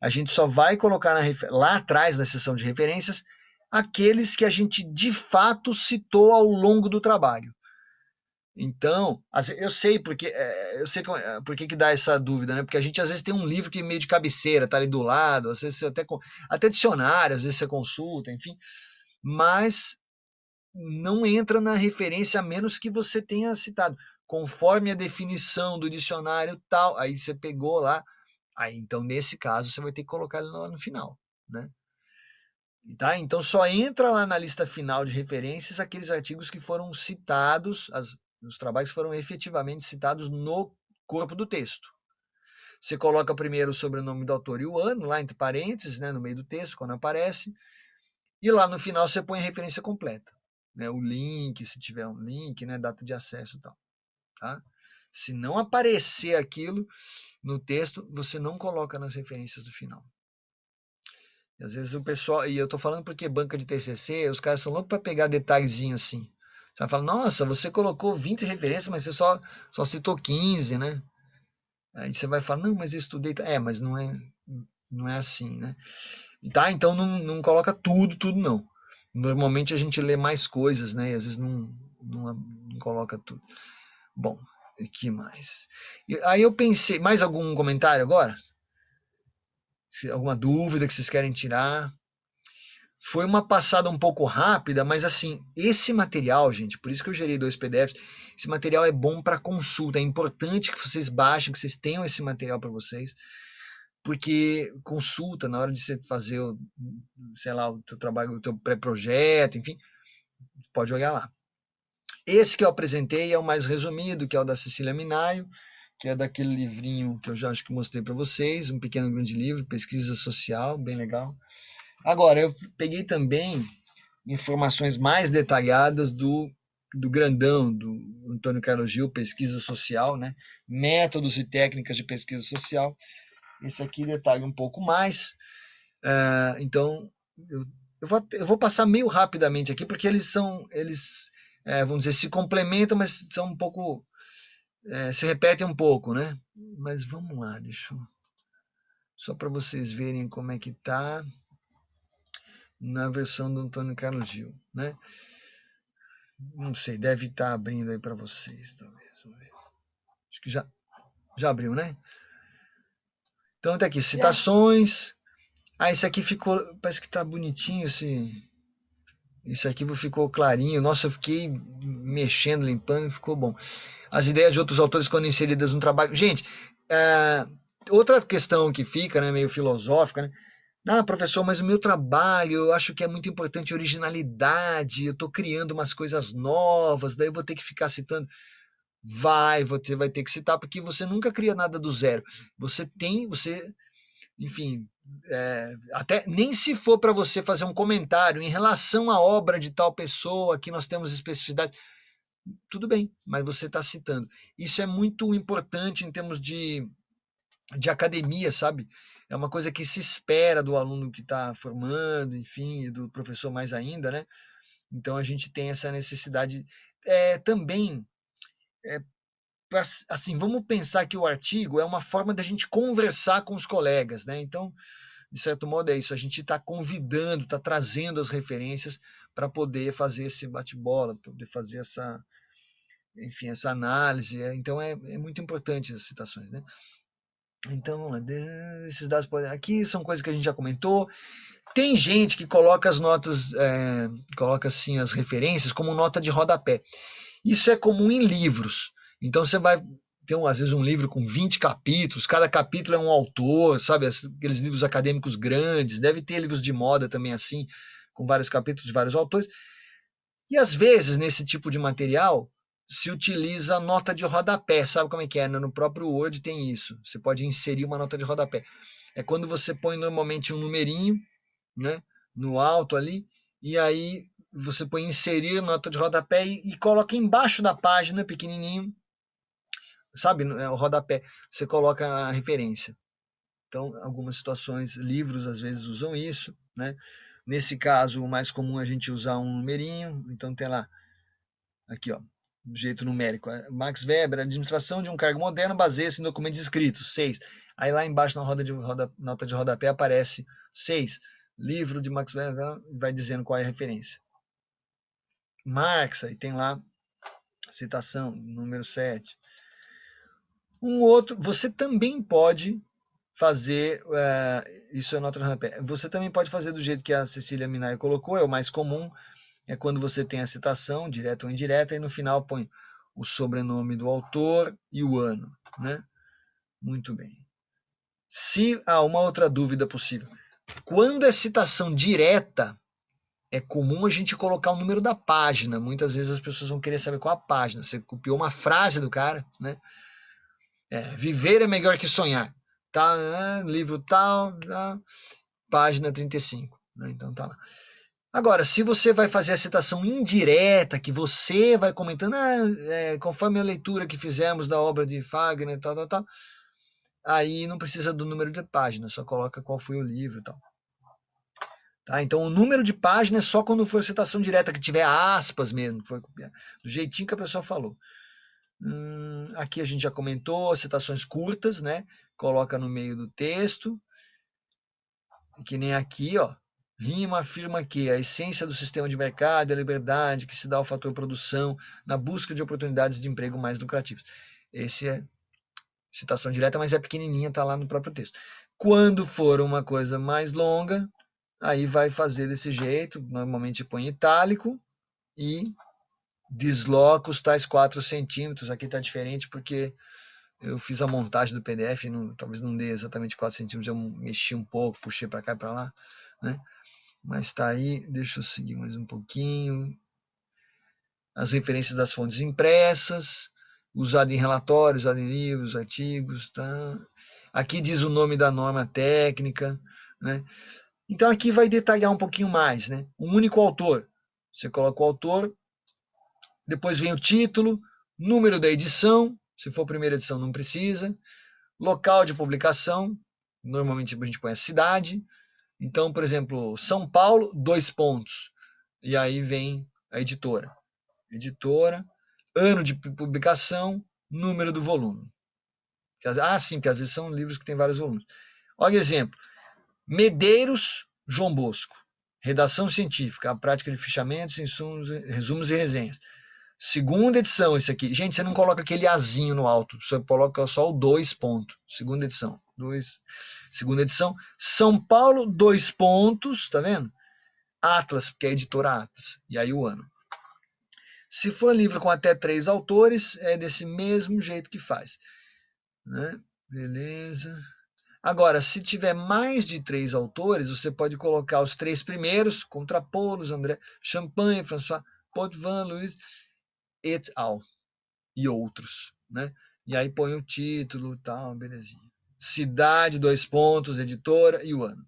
a gente só vai colocar lá atrás, na seção de referências, aqueles que a gente de fato citou ao longo do trabalho. Então, eu sei porque que dá essa dúvida, né? Porque a gente às vezes tem um livro que é meio de cabeceira, tá ali do lado, às vezes até dicionário, às vezes você consulta, enfim, mas não entra na referência a menos que você tenha citado, conforme a definição do dicionário tal, aí você pegou lá, aí então nesse caso você vai ter que colocar ele lá no final, né? Tá? Então só entra lá na lista final de referências aqueles artigos que foram citados, os trabalhos foram efetivamente citados no corpo do texto. Você coloca primeiro o sobrenome do autor e o ano, lá entre parênteses, né, no meio do texto, quando aparece, e lá no final você põe a referência completa. Né, o link, se tiver um link, né, data de acesso e tal. Tá? Se não aparecer aquilo no texto, você não coloca nas referências do final. E às vezes o pessoal, e eu tô falando porque banca de TCC, os caras são loucos para pegar detalhezinho assim. Você vai falar, nossa, você colocou 20 referências, mas você só citou 15, né? Aí você vai falar, não, mas eu estudei. Mas não é assim, né? Tá, então não coloca tudo não. Normalmente a gente lê mais coisas, né? E às vezes não coloca tudo. Bom, o que mais? Aí eu pensei, mais algum comentário agora? Alguma dúvida que vocês querem tirar? Foi uma passada um pouco rápida, mas assim, esse material, gente, por isso que eu gerei 2 PDFs, esse material é bom para consulta, é importante que vocês baixem, que vocês tenham esse material para vocês, porque consulta na hora de você fazer, sei lá, o teu trabalho, o teu pré-projeto, enfim, pode olhar lá. Esse que eu apresentei é o mais resumido, que é o da Cecília Minaio, que é daquele livrinho que eu já acho que mostrei para vocês, Um Pequeno Grande Livro, Pesquisa Social, bem legal. Agora, eu peguei também informações mais detalhadas do grandão, do Antônio Carlos Gil, Pesquisa Social, né? Métodos e técnicas de pesquisa social. Esse aqui detalha um pouco mais. Então, eu vou passar meio rapidamente aqui, porque eles vamos dizer, se complementam, mas são um pouco, se repetem um pouco, né? Mas vamos lá, só para vocês verem como é que tá na versão do Antônio Carlos Gil, né? Não sei, deve estar abrindo aí para vocês, talvez. Acho que já abriu, né? Então tá aqui, citações. Esse aqui ficou, parece que tá bonitinho esse arquivo ficou clarinho. Nossa, eu fiquei mexendo, limpando, ficou bom. As ideias de outros autores quando inseridas no trabalho. Gente, outra questão que fica, né, meio filosófica, né? Ah, professor, mas o meu trabalho, eu acho que é muito importante a originalidade, eu estou criando umas coisas novas, daí eu vou ter que ficar citando. Você vai ter que citar, porque você nunca cria nada do zero. Enfim, até nem se for para você fazer um comentário em relação à obra de tal pessoa, que nós temos especificidade, tudo bem, mas você está citando. Isso é muito importante em termos de academia, sabe? É uma coisa que se espera do aluno que está formando, enfim, e do professor mais ainda, né? Então a gente tem essa necessidade também. Assim, vamos pensar que o artigo é uma forma da gente conversar com os colegas, né? Então, de certo modo é isso, a gente está convidando, está trazendo as referências para poder fazer esse bate-bola, poder fazer essa análise. Então é muito importante as citações, né? Então, vamos lá, esses dados podem. Aqui são coisas que a gente já comentou. Tem gente que coloca as notas, coloca assim as referências como nota de rodapé. Isso é comum em livros. Então você vai ter, às vezes, um livro com 20 capítulos, cada capítulo é um autor, sabe? Aqueles livros acadêmicos grandes, deve ter livros de moda também assim, com vários capítulos de vários autores. E às vezes, nesse tipo de material, se utiliza nota de rodapé. Sabe como é que é? No próprio Word tem isso. Você pode inserir uma nota de rodapé. É quando você põe normalmente um numerinho, né, no alto ali, e aí você põe inserir nota de rodapé e coloca embaixo da página, pequenininho, sabe, o rodapé, você coloca a referência. Então, algumas situações, livros às vezes usam isso, né? Nesse caso, o mais comum é a gente usar um numerinho, então tem lá, aqui ó, do jeito numérico, Max Weber, a administração de um cargo moderno baseia-se em documentos escritos, 6. Aí lá embaixo na nota de rodapé aparece 6. Livro de Max Weber, vai dizendo qual é a referência. Marx, aí tem lá, citação, número 7. Um outro, você também pode fazer, isso é nota de rodapé, você também pode fazer do jeito que a Cecília Minaio colocou, é o mais comum, é quando você tem a citação, direta ou indireta, e no final põe o sobrenome do autor e o ano, né? Muito bem. Se há uma outra dúvida possível, quando é citação direta, é comum a gente colocar o número da página. Muitas vezes as pessoas vão querer saber qual a página. Você copiou uma frase do cara, né? Viver é melhor que sonhar. Tá, livro tal, página 35. Né? Então tá lá. Agora, se você vai fazer a citação indireta, que você vai comentando, conforme a leitura que fizemos da obra de Fagner, tal, aí não precisa do número de página, só coloca qual foi o livro e tal. Tá? Então, o número de páginas é só quando for citação direta, que tiver aspas mesmo, foi copiado, do jeitinho que a pessoa falou. Aqui a gente já comentou, citações curtas, né? Coloca no meio do texto. Que nem aqui, ó. Rima afirma que a essência do sistema de mercado é a liberdade que se dá ao fator produção na busca de oportunidades de emprego mais lucrativas. Esse é citação direta, mas é pequenininha, tá lá no próprio texto. Quando for uma coisa mais longa, aí vai fazer desse jeito, normalmente põe itálico e desloca os tais 4 centímetros. Aqui está diferente porque eu fiz a montagem do PDF, talvez não dê exatamente 4 centímetros, eu mexi um pouco, puxei para cá e para lá, né? Mas está aí, deixa eu seguir mais um pouquinho. As referências das fontes impressas, usado em relatórios, usado em livros, artigos, tá? Aqui diz o nome da norma técnica, né? Então aqui vai detalhar um pouquinho mais, né? Um único autor. Você coloca o autor, depois vem o título, número da edição, se for primeira edição não precisa, local de publicação, normalmente a gente põe a cidade. Então, por exemplo, São Paulo, 2 pontos. E aí vem a editora. Editora, ano de publicação, número do volume. Sim, porque às vezes são livros que têm vários volumes. Olha exemplo. Medeiros, João Bosco. Redação científica, a prática de fichamentos, insumos, resumos e resenhas. Segunda edição, esse aqui. Gente, você não coloca aquele azinho no alto, você coloca só o 2 pontos. Segunda edição. Segunda edição. São Paulo, 2 pontos, tá vendo? Atlas, porque é a editora Atlas. E aí o ano. Se for livro com até 3 autores, é desse mesmo jeito que faz. Né? Beleza. Agora, se tiver mais de 3 autores, você pode colocar os 3 primeiros, Contrapolos, André Champagne, François Potvin, Luiz, et al. E outros. Né? E aí põe o título e tal, belezinha. Cidade, 2 pontos, editora e o ano.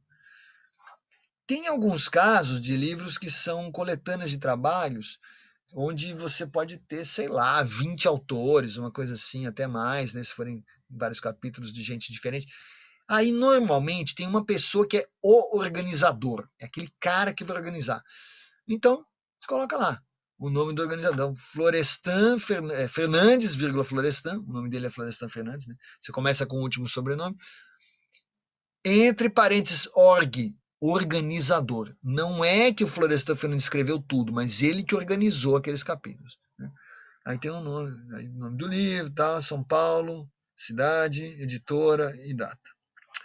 Tem alguns casos de livros que são coletâneas de trabalhos, onde você pode ter, sei lá, 20 autores, uma coisa assim, até mais, né? Se forem vários capítulos de gente diferente. Aí, normalmente, tem uma pessoa que é o organizador, é aquele cara que vai organizar. Então, você coloca lá o nome do organizador, Florestan Fernandes, Florestan, o nome dele é Florestan Fernandes, né? Você começa com o último sobrenome, entre parênteses, org, organizador. Não é que o Florestan Fernandes escreveu tudo, mas ele que organizou aqueles capítulos. Né? Aí tem o nome do livro, tá? São Paulo, cidade, editora e data.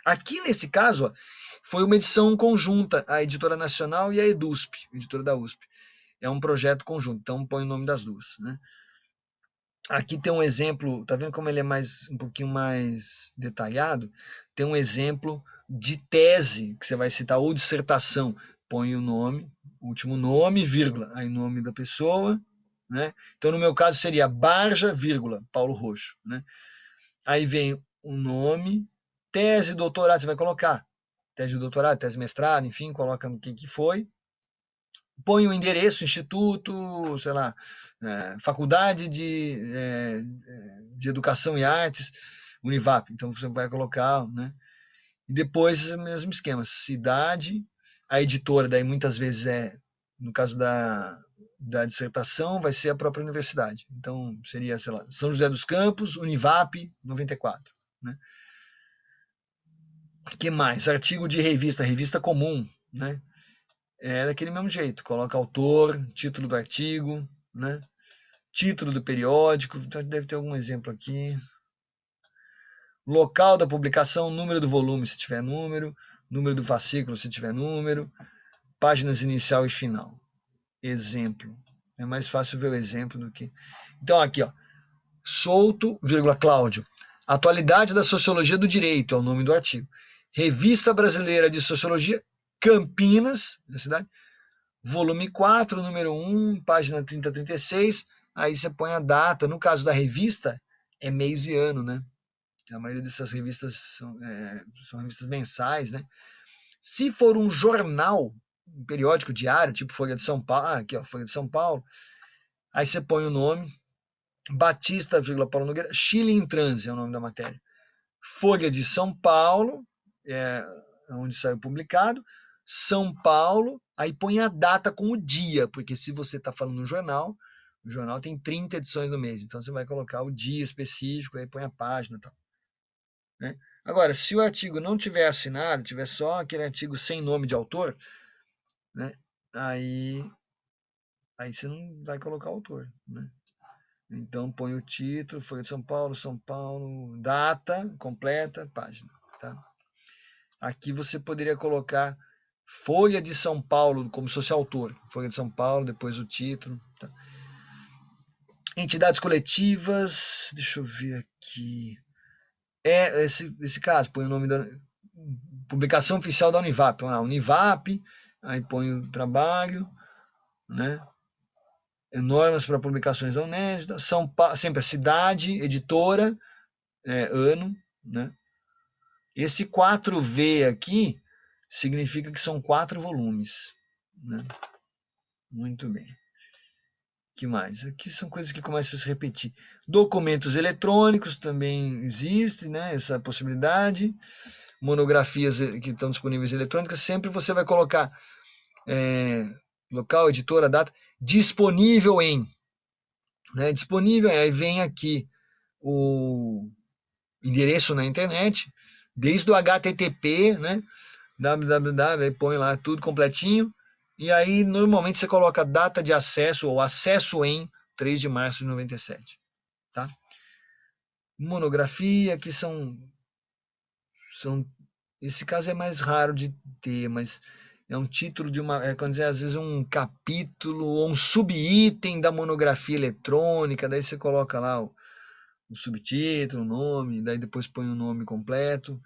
Aqui nesse caso, ó, foi uma edição conjunta, a Editora Nacional e a EDUSP, editora da USP. É um projeto conjunto, então põe o nome das duas. Né? Aqui tem um exemplo, tá vendo como ele é um pouquinho mais detalhado? Tem um exemplo de tese que você vai citar, ou dissertação. Põe o nome, último nome, vírgula, aí nome da pessoa. Né? Então, no meu caso, seria Barja, vírgula, Paulo Roxo. Né? Aí vem o nome, tese, doutorado, você vai colocar tese de doutorado, tese de mestrado, enfim, coloca no que foi. Põe o endereço, instituto, sei lá, faculdade de Educação e Artes, Univap. Então você vai colocar, né? E depois o mesmo esquema, cidade, a editora, daí muitas vezes no caso da dissertação, vai ser a própria universidade. Então seria, sei lá, São José dos Campos, Univap, 94. Né? O que mais? Artigo de revista comum, né? É daquele mesmo jeito, coloca autor, título do artigo, né? Título do periódico, deve ter algum exemplo aqui. Local da publicação, número do volume, se tiver número do fascículo, se tiver número, páginas inicial e final. Exemplo. É mais fácil ver o exemplo do que... Então, aqui, ó. Souto, Cláudio. Atualidade da Sociologia do Direito, é o nome do artigo. Revista Brasileira de Sociologia, Campinas, da cidade, volume 4, número 1, página 30 a 36, aí você põe a data. No caso da revista, é mês e ano, né? A maioria dessas revistas são revistas mensais, né? Se for um jornal, um periódico diário, tipo Folha de São Paulo, aqui ó, Folha de São Paulo, aí você põe o nome, Batista, Paulo Nogueira, Chile em Transe é o nome da matéria. Folha de São Paulo, onde saiu publicado, São Paulo, aí põe a data com o dia, porque se você está falando no jornal, o jornal tem 30 edições no mês, então você vai colocar o dia específico, aí põe a página e tal. Né? Agora, se o artigo não tiver assinado, tiver só aquele artigo sem nome de autor, né? Aí você não vai colocar autor. Né? Então põe o título, Folha de São Paulo, data completa, página. Tá? Aqui você poderia colocar Folha de São Paulo como se fosse autor. Folha de São Paulo, depois o título. Tá? Entidades coletivas, deixa eu ver aqui. Esse caso, põe o nome da publicação oficial da Univap. Univap, aí põe o trabalho, né? Normas para publicações da Unesco, sempre a cidade, editora, ano, né? Esse 4V aqui significa que são 4 volumes, né? Muito bem. Que mais? Aqui são coisas que começam a se repetir. Documentos eletrônicos também existe, né? Essa possibilidade. Monografias que estão disponíveis eletrônicas, sempre você vai colocar local, editora, data, disponível em. Né? Disponível, aí vem aqui o endereço na internet, desde o HTTP, né? www, aí põe lá tudo completinho, e aí normalmente você coloca data de acesso ou acesso em 3 de março de 97. Tá? Monografia, que são esse caso é mais raro de ter, mas é um título de uma, quando dizer, às vezes um capítulo ou um subitem da monografia eletrônica, daí você coloca lá o subtítulo, o nome, daí depois põe o nome completo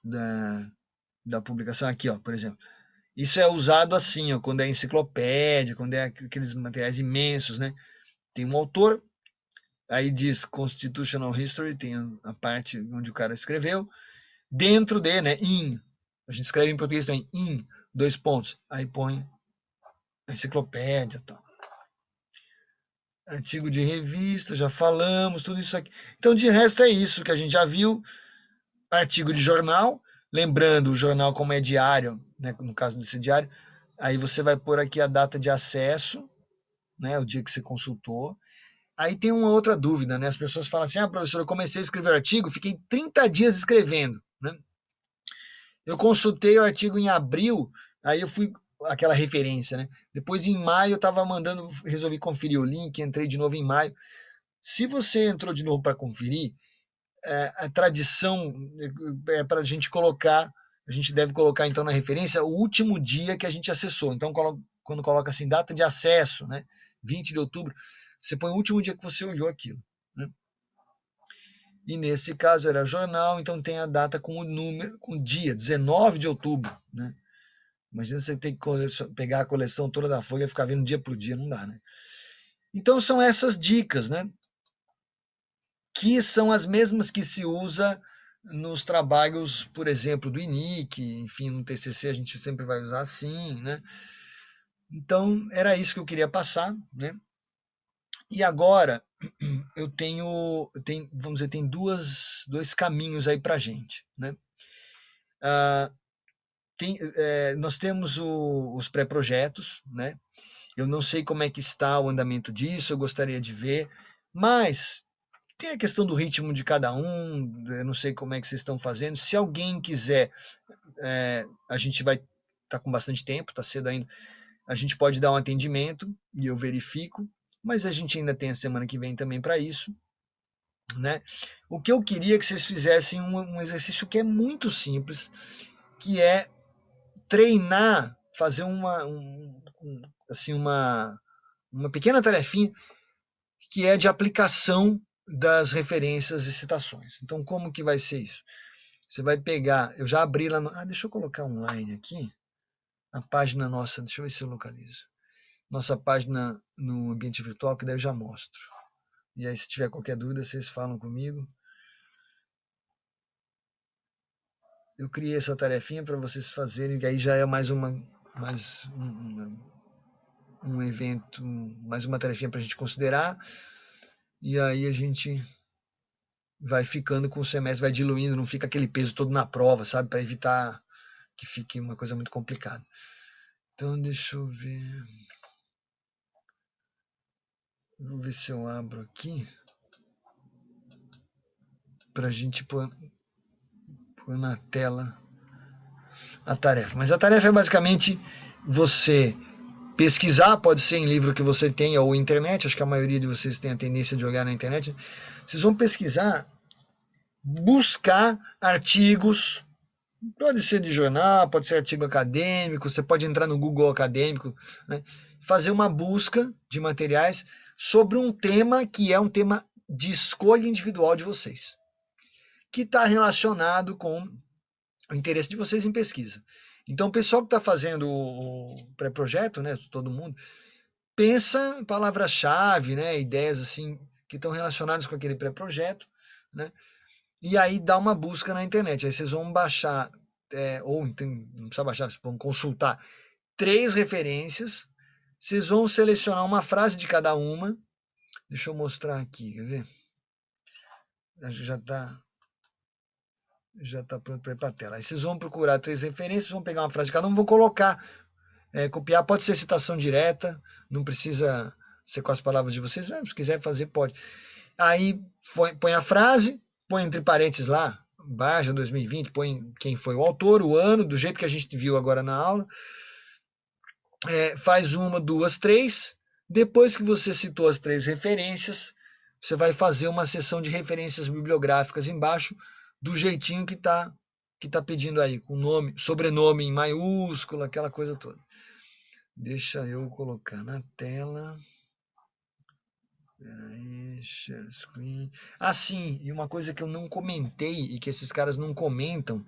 da publicação. Aqui, ó, por exemplo. Isso é usado assim, ó, quando é enciclopédia, quando é aqueles materiais imensos, né? Tem um autor, aí diz Constitutional History, tem a parte onde o cara escreveu, dentro de, né, a gente escreve em português também, 2 pontos, aí põe a enciclopédia e tal. Artigo de revista, já falamos, tudo isso aqui. Então, de resto, é isso que a gente já viu. Artigo de jornal, lembrando, o jornal como é diário, né, no caso desse diário, aí você vai pôr aqui a data de acesso, né, o dia que você consultou. Aí tem uma outra dúvida, né? As pessoas falam assim, professor, eu comecei a escrever artigo, fiquei 30 dias escrevendo, né? Eu consultei o artigo em abril, aí eu fui aquela referência, né? Depois em maio eu estava mandando, resolvi conferir o link, entrei de novo em maio. Se você entrou de novo para conferir, a tradição é para a gente colocar, a gente deve colocar então na referência o último dia que a gente acessou. Então quando coloca assim data de acesso, né? 20 de outubro, você põe o último dia que você olhou aquilo, né? E nesse caso era jornal, então tem a data com o número, com o dia, 19 de outubro, né? Imagina você ter que pegar a coleção toda da Folha e ficar vendo dia por dia, não dá, né? Então são essas dicas, né? Que são as mesmas que se usa nos trabalhos, por exemplo, do INIC, enfim, no TCC a gente sempre vai usar assim, né? Então era isso que eu queria passar, né? E agora eu tenho vamos dizer, tem dois caminhos aí para a gente, né? Nós temos os pré-projetos, né? Eu não sei como é que está o andamento disso, eu gostaria de ver, mas tem a questão do ritmo de cada um, eu não sei como é que vocês estão fazendo. Se alguém quiser, a gente vai estar com bastante tempo, está cedo ainda, a gente pode dar um atendimento e eu verifico, mas a gente ainda tem a semana que vem também para isso, né? O que eu queria que vocês fizessem um exercício que é muito simples, que é treinar, fazer uma pequena tarefinha que é de aplicação das referências e citações. Então, como que vai ser isso? Você vai pegar, eu já abri lá, deixa eu colocar online aqui, a página nossa, deixa eu ver se eu localizo. Nossa página no ambiente virtual, que daí eu já mostro. E aí, se tiver qualquer dúvida, vocês falam comigo. Eu criei essa tarefinha para vocês fazerem, que aí já é mais um evento, mais uma tarefinha para a gente considerar. E aí a gente vai ficando com o semestre, vai diluindo, não fica aquele peso todo na prova, sabe? Para evitar que fique uma coisa muito complicada. Então, deixa eu ver. Vou ver se eu abro aqui para a gente pôr na tela a tarefa. Mas a tarefa é basicamente você pesquisar, pode ser em livro que você tenha ou internet, acho que a maioria de vocês tem a tendência de jogar na internet. Vocês vão pesquisar, buscar artigos, pode ser de jornal, pode ser artigo acadêmico, você pode entrar no Google Acadêmico, né? Fazer uma busca de materiais sobre um tema que é um tema de escolha individual de vocês, que está relacionado com o interesse de vocês em pesquisa. Então, o pessoal que está fazendo o pré-projeto, né, todo mundo, pensa em palavras-chave, né, ideias assim que estão relacionadas com aquele pré-projeto, né, e aí dá uma busca na internet. Aí vocês vão baixar, ou não precisa baixar, vocês vão consultar 3 referências, vocês vão selecionar uma frase de cada uma. Deixa eu mostrar aqui, quer ver? Acho que já está pronto para ir para a tela. Aí vocês vão procurar 3 referências, vão pegar uma frase de cada um, vão colocar, copiar, pode ser citação direta, não precisa ser com as palavras de vocês, se quiser fazer, pode. Aí põe a frase, põe entre parênteses lá, Baja 2020, põe quem foi o autor, o ano, do jeito que a gente viu agora na aula. Faz 1, 2, 3. Depois que você citou as 3 referências, você vai fazer uma seção de referências bibliográficas embaixo, do jeitinho que tá pedindo aí, com nome, sobrenome em maiúscula, aquela coisa toda. Deixa eu colocar na tela. Peraí, share screen. Sim, e uma coisa que eu não comentei e que esses caras não comentam,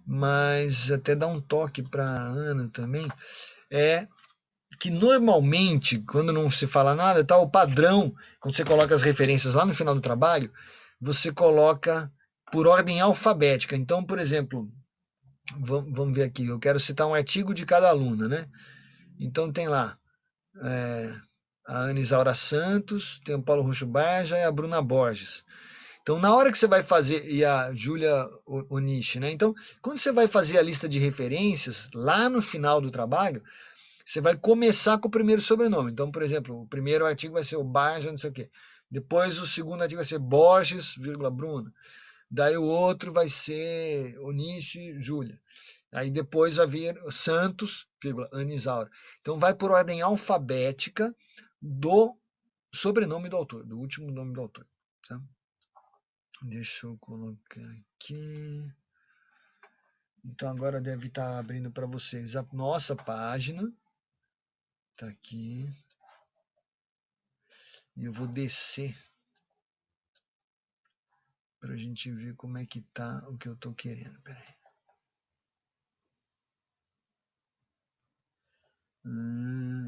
mas até dá um toque para a Ana também, é que normalmente, quando não se fala nada, tá o padrão, quando você coloca as referências lá no final do trabalho, você coloca por ordem alfabética. Então, por exemplo, vamos ver aqui, eu quero citar um artigo de cada aluna, né? Então tem lá a Ana Isaura Santos, tem o Paulo Roxo Baja e a Bruna Borges. Então, na hora que você vai fazer, e a Júlia Onishi, né? Então, quando você vai fazer a lista de referências, lá no final do trabalho, você vai começar com o primeiro sobrenome. Então, por exemplo, o primeiro artigo vai ser o Baja, não sei o quê. Depois, o segundo artigo vai ser Borges, Bruna. Daí o outro vai ser Onishi, Júlia. Aí depois vai vir Santos, Ana Isaura. Então, vai por ordem alfabética do sobrenome do autor, do último nome do autor. Tá? Deixa eu colocar aqui. Então, agora deve estar abrindo para vocês a nossa página. Tá aqui. E eu vou descer para a gente ver como é que tá o que eu tô querendo. Pera aí.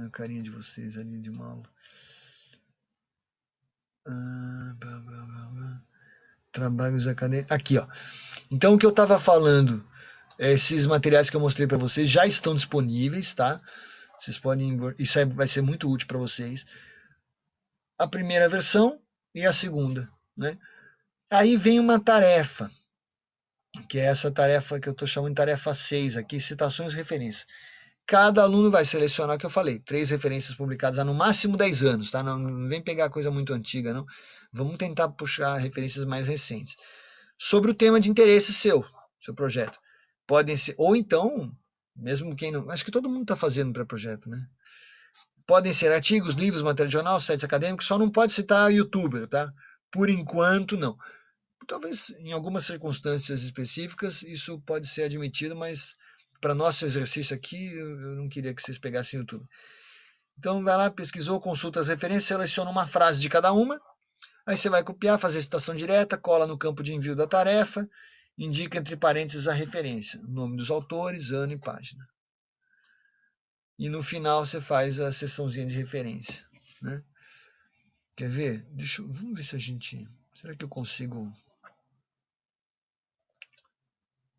A carinha de vocês ali de uma aula. Trabalhos acadêmicos. Aqui, ó. Então, o que eu estava falando, esses materiais que eu mostrei para vocês já estão disponíveis, tá? Vocês podem, isso aí vai ser muito útil para vocês. A primeira versão e a segunda, né? Aí vem uma tarefa, que é essa tarefa que eu estou chamando de tarefa 6 aqui, citações e referências. Cada aluno vai selecionar o que eu falei, 3 referências publicadas há no máximo 10 anos, tá? Não vem pegar coisa muito antiga, não. Vamos tentar puxar referências mais recentes. Sobre o tema de interesse seu projeto. Podem ser, ou então, mesmo quem não, acho que todo mundo está fazendo pré-projeto, né? Podem ser artigos, livros, material de jornal, sites acadêmicos, só não pode citar youtuber, tá? Por enquanto, não. Talvez em algumas circunstâncias específicas isso pode ser admitido, mas para nosso exercício aqui eu não queria que vocês pegassem YouTube. Então vai lá, pesquisou, consulta as referências, seleciona uma frase de cada uma, aí você vai copiar, fazer citação direta, cola no campo de envio da tarefa, indica entre parênteses a referência, o nome dos autores, ano e página. E no final você faz a seçãozinha de referência, né? Quer ver? Vamos ver se a gente... Será que eu consigo...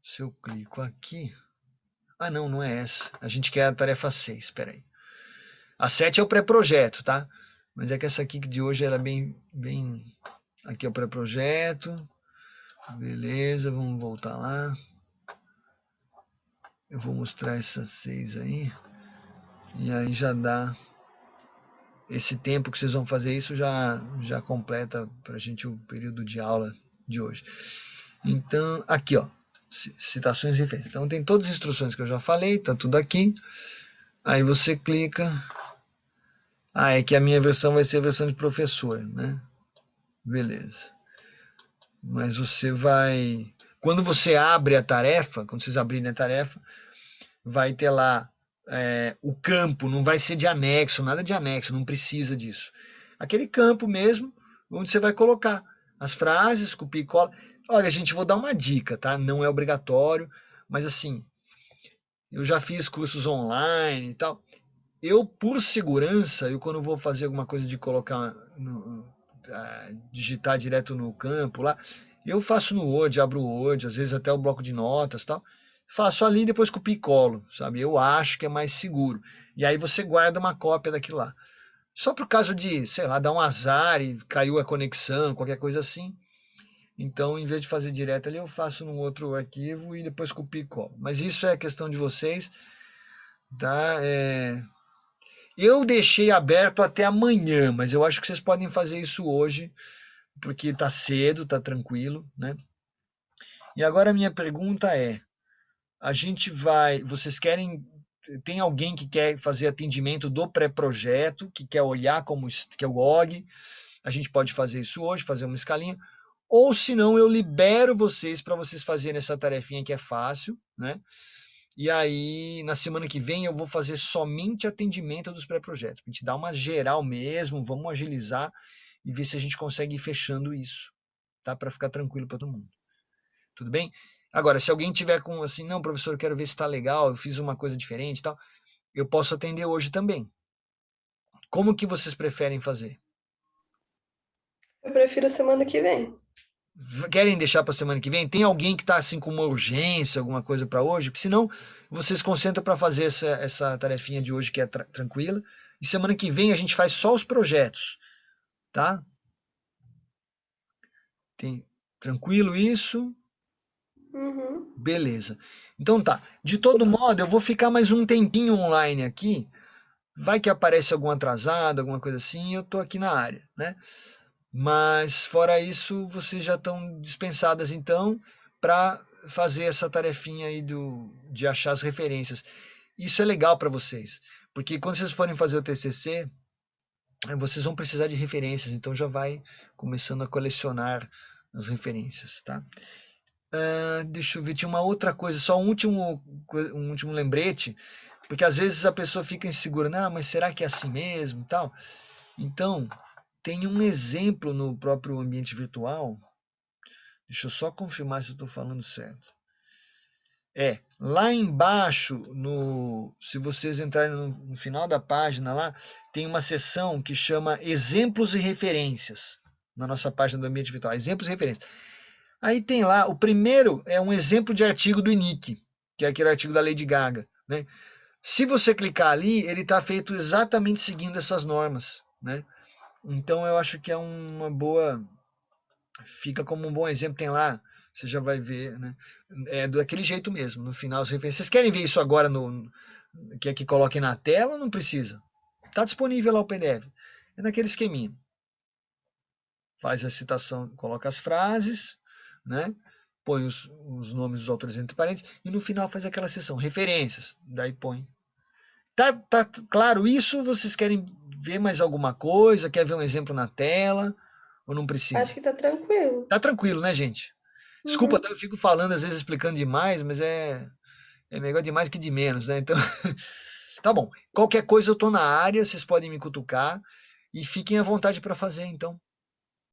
Se eu clico aqui... não é essa. A gente quer a tarefa 6, espera aí. A 7 é o pré-projeto, tá? Mas é que essa aqui de hoje era bem... Aqui é o pré-projeto. Beleza, vamos voltar lá. Eu vou mostrar essas 6 aí. E aí já dá... Esse tempo que vocês vão fazer isso já completa para a gente o período de aula de hoje. Então, aqui, ó. Citações e referências. Então, tem todas as instruções que eu já falei, tá tudo aqui. Aí você clica. É que a minha versão vai ser a versão de professor, né? Beleza. Mas você vai... Quando você abre a tarefa, quando vocês abrirem a tarefa, vai ter lá o campo, não vai ser de anexo, nada de anexo, não precisa disso. Aquele campo mesmo, onde você vai colocar as frases, copia e cola. Olha, gente, vou dar uma dica, tá? Não é obrigatório, mas assim, eu já fiz cursos online e tal. Eu, por segurança, quando vou fazer alguma coisa de colocar, digitar direto no campo lá, eu faço no Word, abro o Word, às vezes até o bloco de notas e tal. Faço ali e depois copio e colo, sabe? Eu acho que é mais seguro. E aí você guarda uma cópia daquilo lá. Só por caso de, sei lá, dar um azar e caiu a conexão, qualquer coisa assim. Então, em vez de fazer direto ali, eu faço num outro arquivo e depois copio e colo. Mas isso é questão de vocês, tá? Eu deixei aberto até amanhã, mas eu acho que vocês podem fazer isso hoje, porque tá cedo, tá tranquilo, né? E agora a minha pergunta é, vocês querem, tem alguém que quer fazer atendimento do pré-projeto, que quer olhar como que é o OG, a gente pode fazer isso hoje, fazer uma escalinha, ou se não, eu libero vocês para vocês fazerem essa tarefinha que é fácil, né? E aí, na semana que vem, eu vou fazer somente atendimento dos pré-projetos. A gente dá uma geral mesmo, vamos agilizar e ver se a gente consegue ir fechando isso, tá? Para ficar tranquilo para todo mundo. Tudo bem? Agora, se alguém tiver com assim, não, professor, eu quero ver se está legal, eu fiz uma coisa diferente e tal, eu posso atender hoje também. Como que vocês preferem fazer? Eu prefiro semana que vem. Querem deixar para semana que vem? Tem alguém que está assim com uma urgência, alguma coisa para hoje? Porque senão você se concentra para fazer essa tarefinha de hoje que é tranquila. E semana que vem a gente faz só os projetos, tá? Tranquilo isso? Uhum. Beleza. Então tá. De todo modo, eu vou ficar mais um tempinho online aqui. Vai que aparece algum atrasado, alguma coisa assim, eu tô aqui na área, né? Mas fora isso, vocês já estão dispensadas então para fazer essa tarefinha aí de achar as referências. Isso é legal para vocês, porque quando vocês forem fazer o TCC, vocês vão precisar de referências, então já vai começando a colecionar as referências, tá? Deixa eu ver, tinha uma outra coisa, só um último lembrete, porque às vezes a pessoa fica insegura, não, mas será que é assim mesmo, tal? Então, tem um exemplo no próprio ambiente virtual. Deixa eu só confirmar se eu estou falando certo. Lá embaixo, se vocês entrarem no final da página lá, tem uma seção que chama Exemplos e Referências, na nossa página do ambiente virtual. Exemplos e referências. Aí tem lá, o primeiro é um exemplo de artigo do INIC, que é aquele artigo da Lady Gaga, né? Se você clicar ali, ele está feito exatamente seguindo essas normas, né? Então eu acho que é uma boa, fica como um bom exemplo, tem lá, você já vai ver, né? É daquele jeito mesmo, no final as referências. Vocês querem ver isso agora quer que coloque na tela ou não precisa? Está disponível lá o PDF. É naquele esqueminha. Faz a citação, coloca as frases, né? Põe os nomes dos autores entre parênteses e no final faz aquela seção, referências, daí põe. Tá claro isso? Vocês querem ver mais alguma coisa? Quer ver um exemplo na tela? Ou não precisa? Acho que tá tranquilo. Tá tranquilo, né, gente? Desculpa, eu fico falando, às vezes explicando demais, mas é melhor demais que de menos, né? Então, tá bom. Qualquer coisa eu tô na área, vocês podem me cutucar e fiquem à vontade para fazer, então.